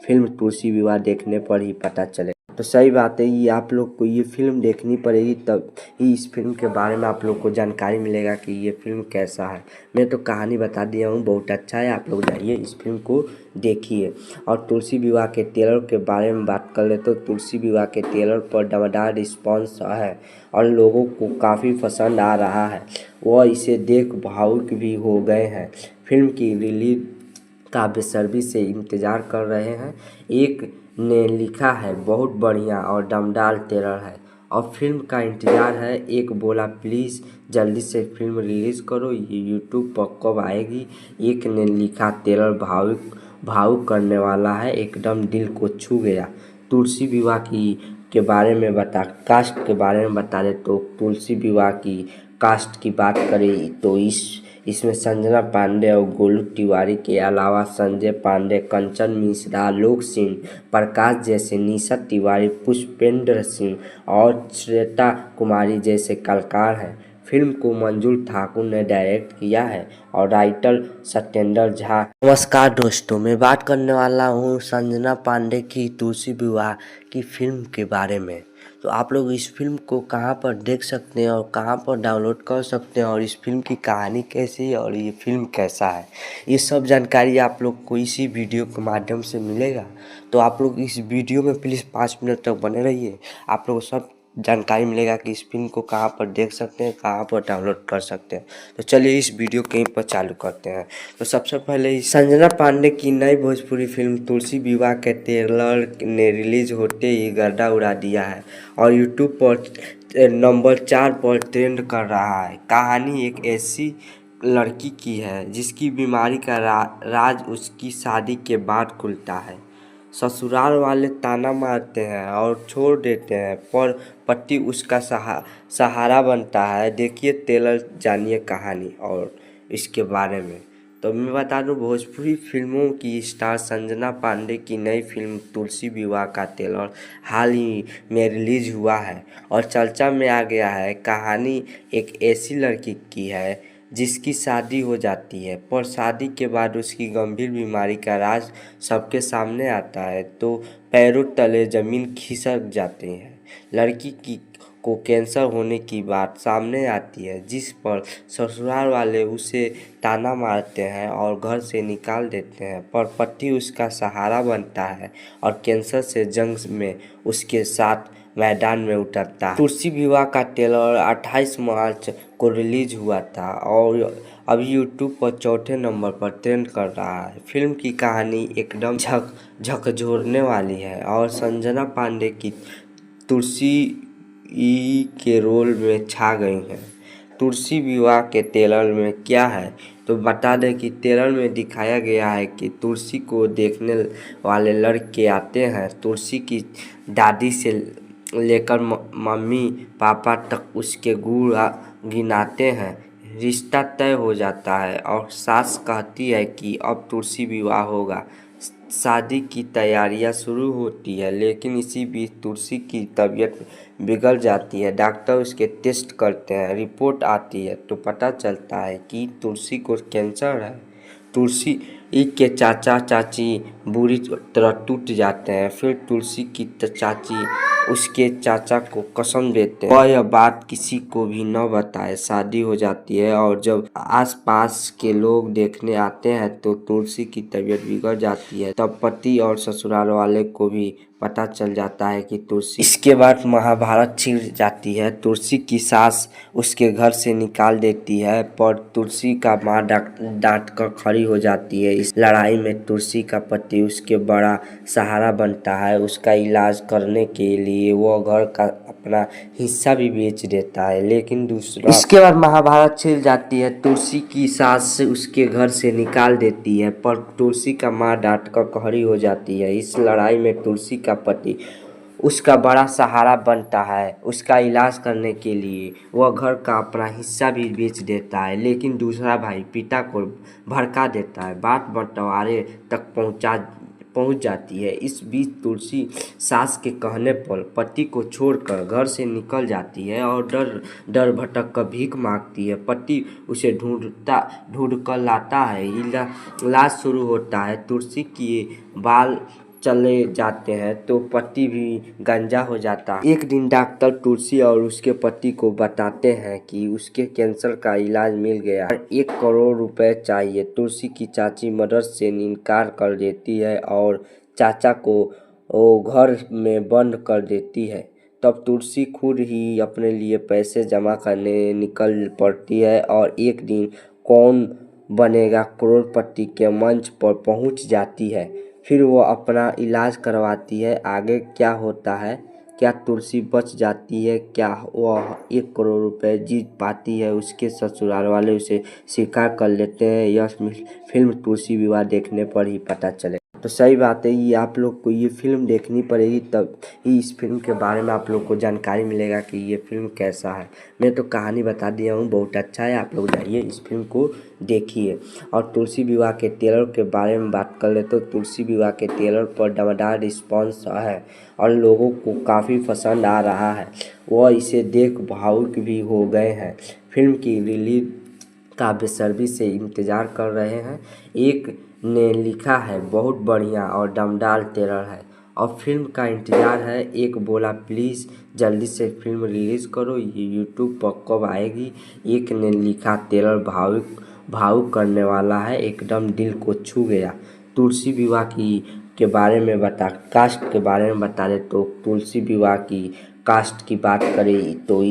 फिल्म तुलसी विवाह देखने पर ही पता चले। तो सही बात है, ये आप लोग को ये फिल्म देखनी पड़ेगी, तब ही इस फिल्म के बारे में आप लोग को जानकारी मिलेगा कि ये फिल्म कैसा है। मैं तो कहानी बता दिया हूँ, बहुत अच्छा है, आप लोग जाइए इस फिल्म को देखिए। और तुलसी विवाह के ट्रेलर के बारे में बात कर ले तो तुलसी विवाह के ट्रेलर पर दमदार रिस्पॉन्स है और लोगों को काफ़ी पसंद आ रहा है। वह इसे देख भावुक भी हो गए हैं। फिल्म की रिलीज का बेसब्री से इंतज़ार कर रहे हैं। एक ने लिखा है, बहुत बढ़िया और दमदार ट्रेलर है और फिल्म का इंतज़ार है। एक बोला, प्लीज़ जल्दी से फिल्म रिलीज़ करो, ये यूट्यूब पर कब आएगी। एक ने लिखा, ट्रेलर भावुक करने वाला है, एकदम दिल को छू गया। तुलसी विवाह के बारे में कास्ट के बारे में बता दें तो तुलसी विवाह की कास्ट की बात करें तो इसमें संजना पांडे और गोलू तिवारी के अलावा संजय पांडे, कंचन मिश्रा, लोक सिंह, प्रकाश जैसे, निशा तिवारी, पुष्पेंद्र सिंह और श्वेता कुमारी जैसे कलाकार हैं। फिल्म को मंजूर ठाकुर ने डायरेक्ट किया है और राइटर सत्येंद्र झा। नमस्कार दोस्तों, मैं बात करने वाला हूँ संजना पांडे की तुलसी विवाह की फिल्म के बारे में। तो आप लोग इस फिल्म को कहाँ पर देख सकते हैं और कहाँ पर डाउनलोड कर सकते हैं और इस फिल्म की कहानी कैसी है और ये फिल्म कैसा है, ये सब जानकारी आप लोग को इसी वीडियो के माध्यम से मिलेगा। तो आप लोग इस वीडियो में प्लीज़ 5 मिनट तक बने रहिए, आप लोग सब जानकारी मिलेगा कि इस फिल्म को कहाँ पर देख सकते हैं, कहाँ पर डाउनलोड कर सकते हैं। तो चलिए इस वीडियो कहीं पर चालू करते हैं। तो सबसे पहले संजना पांडे की नई भोजपुरी फिल्म तुलसी विवाह के ट्रेलर ने रिलीज होते ही गर्दा उड़ा दिया है और यूट्यूब पर नंबर 4 पर ट्रेंड कर रहा है। कहानी एक ऐसी लड़की की है जिसकी बीमारी का राज उसकी शादी के बाद खुलता है। ससुराल वाले ताना मारते हैं और छोड़ देते हैं, पर पति उसका सहारा बनता है। देखिए ट्रेलर, जानिए कहानी और इसके बारे में। तो मैं बता दूं, भोजपुरी फिल्मों की स्टार संजना पांडे की नई फिल्म तुलसी विवाह का ट्रेलर हाल ही में रिलीज हुआ है और चर्चा में आ गया है। कहानी एक ऐसी लड़की की है जिसकी शादी हो जाती है, पर शादी के बाद उसकी गंभीर बीमारी का राज सबके सामने आता है तो पैरों तले ज़मीन खिसक जाते हैं। लड़की को कैंसर होने की बात सामने आती है, जिस पर ससुराल वाले उसे ताना मारते हैं और घर से निकाल देते हैं, पर पति उसका सहारा बनता है और कैंसर से जंग में उसके साथ मैदान में उतरता है। तुलसी विवाह का ट्रेलर 28 मार्च को रिलीज हुआ था और अभी यूट्यूब पर 4थे नंबर पर ट्रेंड कर रहा है। फिल्म की कहानी एकदम झकझोरने वाली है और संजना पांडे की तुलसी के रोल में छा गई हैं। तुलसी विवाह के ट्रेलर में क्या है तो बता दें कि ट्रेलर में दिखाया गया है कि तुलसी को देखने वाले लड़के आते हैं। तुलसी की दादी से लेकर मम्मी पापा तक उसके गुण गिनाते हैं। रिश्ता तय हो जाता है और सास कहती है कि अब तुलसी विवाह होगा। शादी की तैयारियां शुरू होती है, लेकिन इसी बीच तुलसी की तबीयत बिगड़ जाती है। डॉक्टर उसके टेस्ट करते हैं, रिपोर्ट आती है तो पता चलता है कि तुलसी को कैंसर है। तुलसी के चाचा चाची बुरी तरह टूट जाते हैं। फिर तुलसी की चाची उसके चाचा को कसम देते हैं वह यह बात किसी को भी न बताए। शादी हो जाती है और जब आसपास के लोग देखने आते हैं तो तुलसी की तबीयत बिगड़ जाती है। तब पति और ससुराल वाले को भी पता चल जाता है कि तुलसी। इसके बाद महाभारत छिड़ जाती है। तुलसी की सास उसके घर से निकाल देती है, पर तुलसी का माँ डांट कर खड़ी हो जाती है। इस लड़ाई में तुलसी का पति उसके बड़ा सहारा बनता है। उसका इलाज करने के लिए वो घर का अपना हिस्सा भी बेच देता है, लेकिन दूसरा। इसके बाद महाभारत छिड़ जाती है। तुलसी की सास उसके घर से निकाल देती है, पर तुलसी का माँ डांट कर खड़ी हो जाती है। इस लड़ाई में तुलसी का पति उसका बड़ा सहारा बनता है। उसका इलाज करने के लिए वह घर का अपना हिस्सा भी बेच देता है, लेकिन दूसरा भाई पिता को भड़का देता है। बात बंटवारे तक पहुंच जाती है। इस बीच तुलसी सास के कहने पर पति को छोड़कर घर से निकल जाती है और डर भटक कर भीख मांगती है। पति उसे ढूंढ कर लाता है। इलाज शुरू होता है। तुलसी की बाल चले जाते हैं तो पति भी गंजा हो जाता है। एक दिन डॉक्टर तुलसी और उसके पति को बताते हैं कि उसके कैंसर का इलाज मिल गया और 1 करोड़ रुपए चाहिए। तुलसी की चाची मदद से इनकार कर देती है और चाचा को वो घर में बंद कर देती है। तब तुलसी खुद ही अपने लिए पैसे जमा करने निकल पड़ती है और एक दिन कौन बनेगा करोड़पति के मंच पर पहुंच जाती है। फिर वो अपना इलाज करवाती है। आगे क्या होता है? क्या तुलसी बच जाती है? क्या वह 1 करोड़ रुपए जीत पाती है? उसके ससुराल वाले उसे स्वीकार कर लेते हैं? यह फिल्म तुलसी विवाह देखने पर ही पता चले। तो सही बात है, ये आप लोग को ये फिल्म देखनी पड़ेगी, तब ही इस फिल्म के बारे में आप लोग को जानकारी मिलेगा कि ये फिल्म कैसा है। मैं तो कहानी बता दिया हूँ, बहुत अच्छा है। आप लोग जाइए इस फिल्म को देखिए। और तुलसी विवाह के ट्रेलर के बारे में बात कर ले तो तुलसी विवाह के ट्रेलर पर दमदार रिस्पॉन्स है और लोगों को काफ़ी पसंद आ रहा है। वह इसे देख भावुक भी हो गए हैं। फिल्म की रिलीज का बेसब्री से इंतज़ार कर रहे हैं। एक ने लिखा है, बहुत बढ़िया और दमदार ट्रेलर है और फिल्म का इंतज़ार है। एक बोला, प्लीज़ जल्दी से फिल्म रिलीज़ करो, ये यूट्यूब पर कब आएगी। एक ने लिखा, ट्रेलर भावुक करने वाला है, एकदम दिल को छू गया। तुलसी विवाह के बारे में कास्ट के बारे में बता दे तो तुलसी विवाह की कास्ट की बात करें तो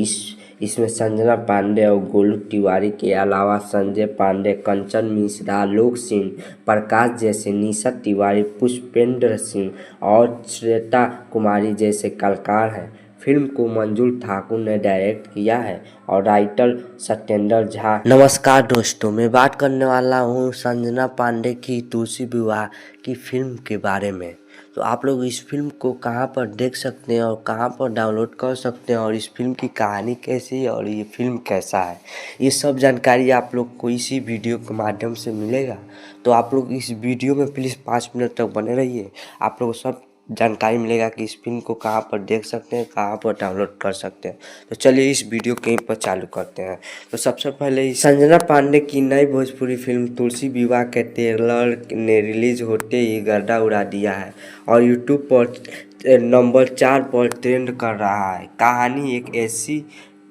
इसमें संजना पांडे और गोलू तिवारी के अलावा संजय पांडे, कंचन मिश्रा, लोक सिंह, प्रकाश जैसे, निशा तिवारी, पुष्पेंद्र सिंह और श्वेता कुमारी जैसे कलाकार हैं। फिल्म को मंजुल ठाकुर ने डायरेक्ट किया है और राइटर सत्येंद्र झा। नमस्कार दोस्तों, मैं बात करने वाला हूँ संजना पांडे की तुलसी विवाह की फिल्म के बारे में। तो आप लोग इस फिल्म को कहाँ पर देख सकते हैं और कहाँ पर डाउनलोड कर सकते हैं और इस फिल्म की कहानी कैसी है और ये फिल्म कैसा है, ये सब जानकारी आप लोग को इसी वीडियो के माध्यम से मिलेगा। तो आप लोग इस वीडियो में प्लीज़ 5 मिनट तक बने रहिए। आप लोग सब जानकारी मिलेगा कि इस फिल्म को कहाँ पर देख सकते हैं, कहाँ पर डाउनलोड कर सकते हैं। तो चलिए इस वीडियो कहीं पर चालू करते हैं। तो सबसे पहले संजना पांडे की नई भोजपुरी फिल्म तुलसी विवाह के ट्रेलर ने रिलीज होते ही गर्दा उड़ा दिया है और यूट्यूब पर नंबर 4 पर ट्रेंड कर रहा है। कहानी एक ऐसी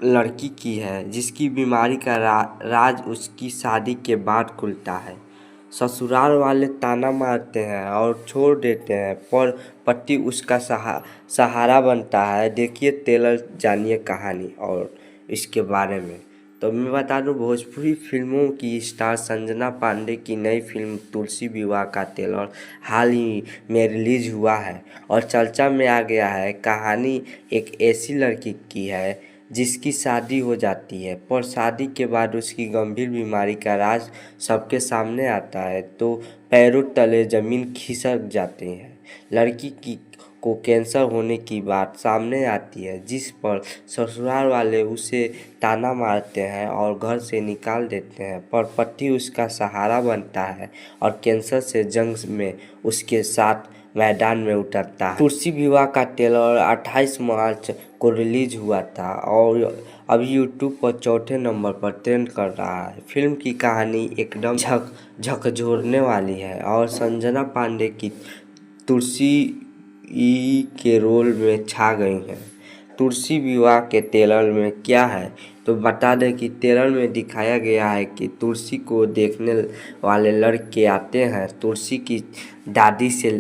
लड़की की है जिसकी बीमारी का राज उसकी शादी के बाद खुलता है। ससुराल वाले ताना मारते हैं और छोड़ देते हैं पर पति उसका सहारा बनता है। देखिए ट्रेलर, जानिए कहानी और इसके बारे में। तो मैं बता दूं, भोजपुरी फिल्मों की स्टार संजना पांडे की नई फिल्म तुलसी विवाह का ट्रेलर हाल ही में रिलीज हुआ है और चर्चा में आ गया है। कहानी एक ऐसी लड़की की है जिसकी शादी हो जाती है पर शादी के बाद उसकी गंभीर बीमारी का राज सबके सामने आता है तो पैरों तले ज़मीन खिसक जाते हैं। लड़की को कैंसर होने की बात सामने आती है जिस पर ससुराल वाले उसे ताना मारते हैं और घर से निकाल देते हैं पर पति उसका सहारा बनता है और कैंसर से जंग में उसके साथ मैदान में उतरता है। तुलसी विवाह का ट्रेलर 28 मार्च को रिलीज हुआ था और अभी यूट्यूब पर 4थे नंबर पर ट्रेंड कर रहा है। फिल्म की कहानी एकदम झकझोरने वाली है और संजना पांडे की तुलसी के रोल में छा गई हैं। तुलसी विवाह के ट्रेलर में क्या है तो बता दें कि ट्रेलर में दिखाया गया है कि तुलसी को देखने वाले लड़के आते हैं। तुलसी की दादी से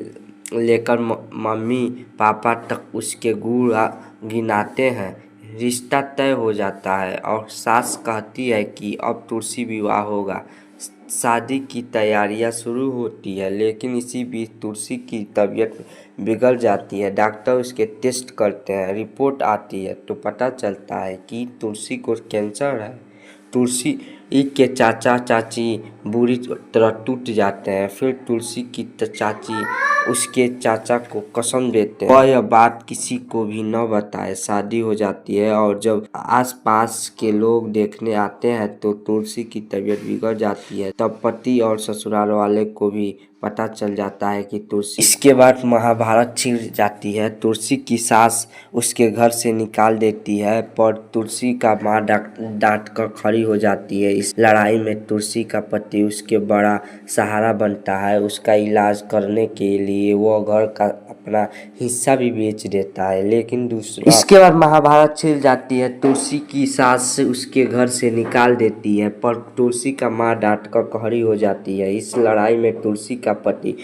लेकर मम्मी पापा तक उसके गुण गिनाते हैं। रिश्ता तय हो जाता है और सास कहती है कि अब तुलसी विवाह होगा। शादी की तैयारियां शुरू होती है लेकिन इसी बीच तुलसी की तबीयत बिगड़ जाती है। डॉक्टर उसके टेस्ट करते हैं, रिपोर्ट आती है तो पता चलता है कि तुलसी को कैंसर है। तुलसी के चाचा चाची बुरी तरह टूट जाते हैं। फिर तुलसी की चाची उसके चाचा को कसम देते हैं वह यह बात किसी को भी न बताए। शादी हो जाती है और जब आसपास के लोग देखने आते हैं तो तुलसी की तबीयत बिगड़ जाती है। तब पति और ससुराल वाले को भी पता चल जाता है कि तुलसी। इसके बाद महाभारत छिड़ जाती है। तुलसी की सास उसके घर से निकाल देती है, पर तुलसी का माँ डांट कर खड़ी हो जाती है। इस लड़ाई में तुलसी का पति उसके बड़ा सहारा बनता है। उसका इलाज करने के लिए वो घर का अपना हिस्सा भी बेच देता है, लेकिन दूसरा। इसके बाद महाभारत छिड़ जाती है। तुलसी की सास उसके घर से निकाल देती है, पर तुलसी का माँ डांट कर खड़ी हो जाती है। इस लड़ाई में तुलसी का पति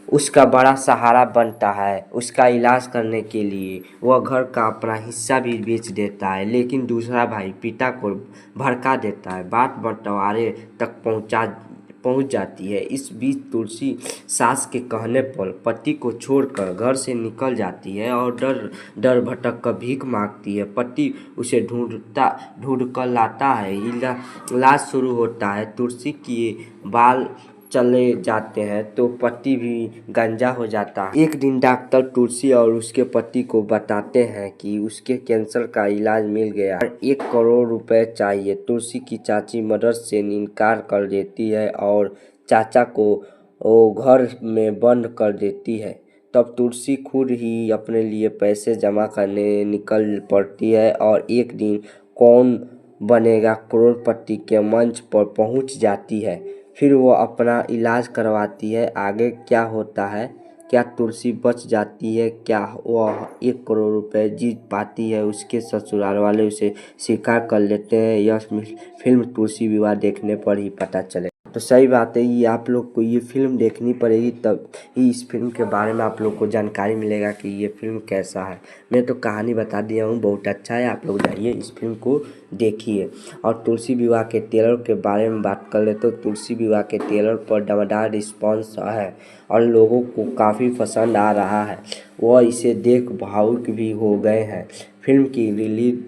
उसका बड़ा सहारा बनता है। उसका इलाज करने के लिए वह घर का अपना हिस्सा भी बेच देता है, लेकिन दूसरा भाई पिता को भड़का देता है। बात बंटवारे तक पहुंच जाती है। इस बीच तुलसी सास के कहने पर पति को छोड़कर घर से निकल जाती है और डर भटक कर भीख मांगती है। पति उसे ढूंढ कर लाता है। इलाज शुरू होता है। तुलसी के बाल चले जाते हैं तो पति भी गंजा हो जाता है। एक दिन डॉक्टर तुलसी और उसके पति को बताते हैं कि उसके कैंसर का इलाज मिल गया है, 1 करोड़ रुपए चाहिए। तुलसी की चाची मदद से इनकार कर देती है और चाचा को वो घर में बंद कर देती है। तब तुलसी खुद ही अपने लिए पैसे जमा करने निकल पड़ती है और एक दिन कौन बनेगा करोड़पति के मंच पर पहुंच जाती है। फिर वो अपना इलाज करवाती है। आगे क्या होता है? क्या तुलसी बच जाती है? क्या वह 1 करोड़ रुपए जीत पाती है? उसके ससुराल वाले उसे स्वीकार कर लेते हैं। यह फिल्म तुलसी विवाह देखने पर ही पता चले। तो सही बात है, ये आप लोग को ये फिल्म देखनी पड़ेगी, तब ही इस फिल्म के बारे में आप लोग को जानकारी मिलेगा कि ये फिल्म कैसा है। मैं तो कहानी बता दिया हूँ, बहुत अच्छा है। आप लोग जाइए इस फिल्म को देखिए। और तुलसी विवाह के ट्रेलर के बारे में बात कर ले तो तुलसी विवाह के ट्रेलर पर दमदार रिस्पॉन्स है और लोगों को काफ़ी पसंद आ रहा है। वह इसे देख भावुक भी हो गए हैं। फिल्म की रिलीज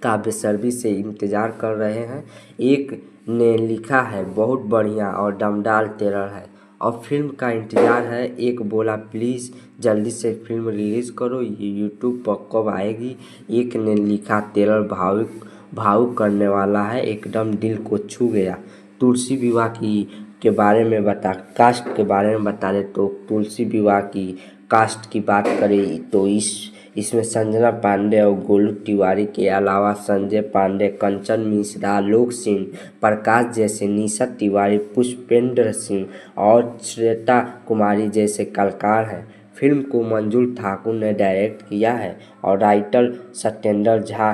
का बेसब्री से इंतज़ार कर रहे हैं। एक ने लिखा है, बहुत बढ़िया और दमदार ट्रेलर है और फिल्म का इंतज़ार है। एक बोला, प्लीज़ जल्दी से फिल्म रिलीज़ करो, ये यूट्यूब पर कब आएगी। एक ने लिखा, ट्रेलर भावुक करने वाला है, एकदम दिल को छू गया। तुलसी विवाह के बारे में कास्ट के बारे में बता दें तो तुलसी विवाह की कास्ट की बात करें तो इसमें संजना पांडे और गोलू तिवारी के अलावा संजय पांडे, कंचन मिश्रा, लोक सिंह, प्रकाश जैसे, निशा तिवारी, पुष्पेंद्र सिंह और श्वेता कुमारी जैसे कलाकार हैं। फिल्म को मंजुल ठाकुर ने डायरेक्ट किया है और राइटर सत्येंद्र झा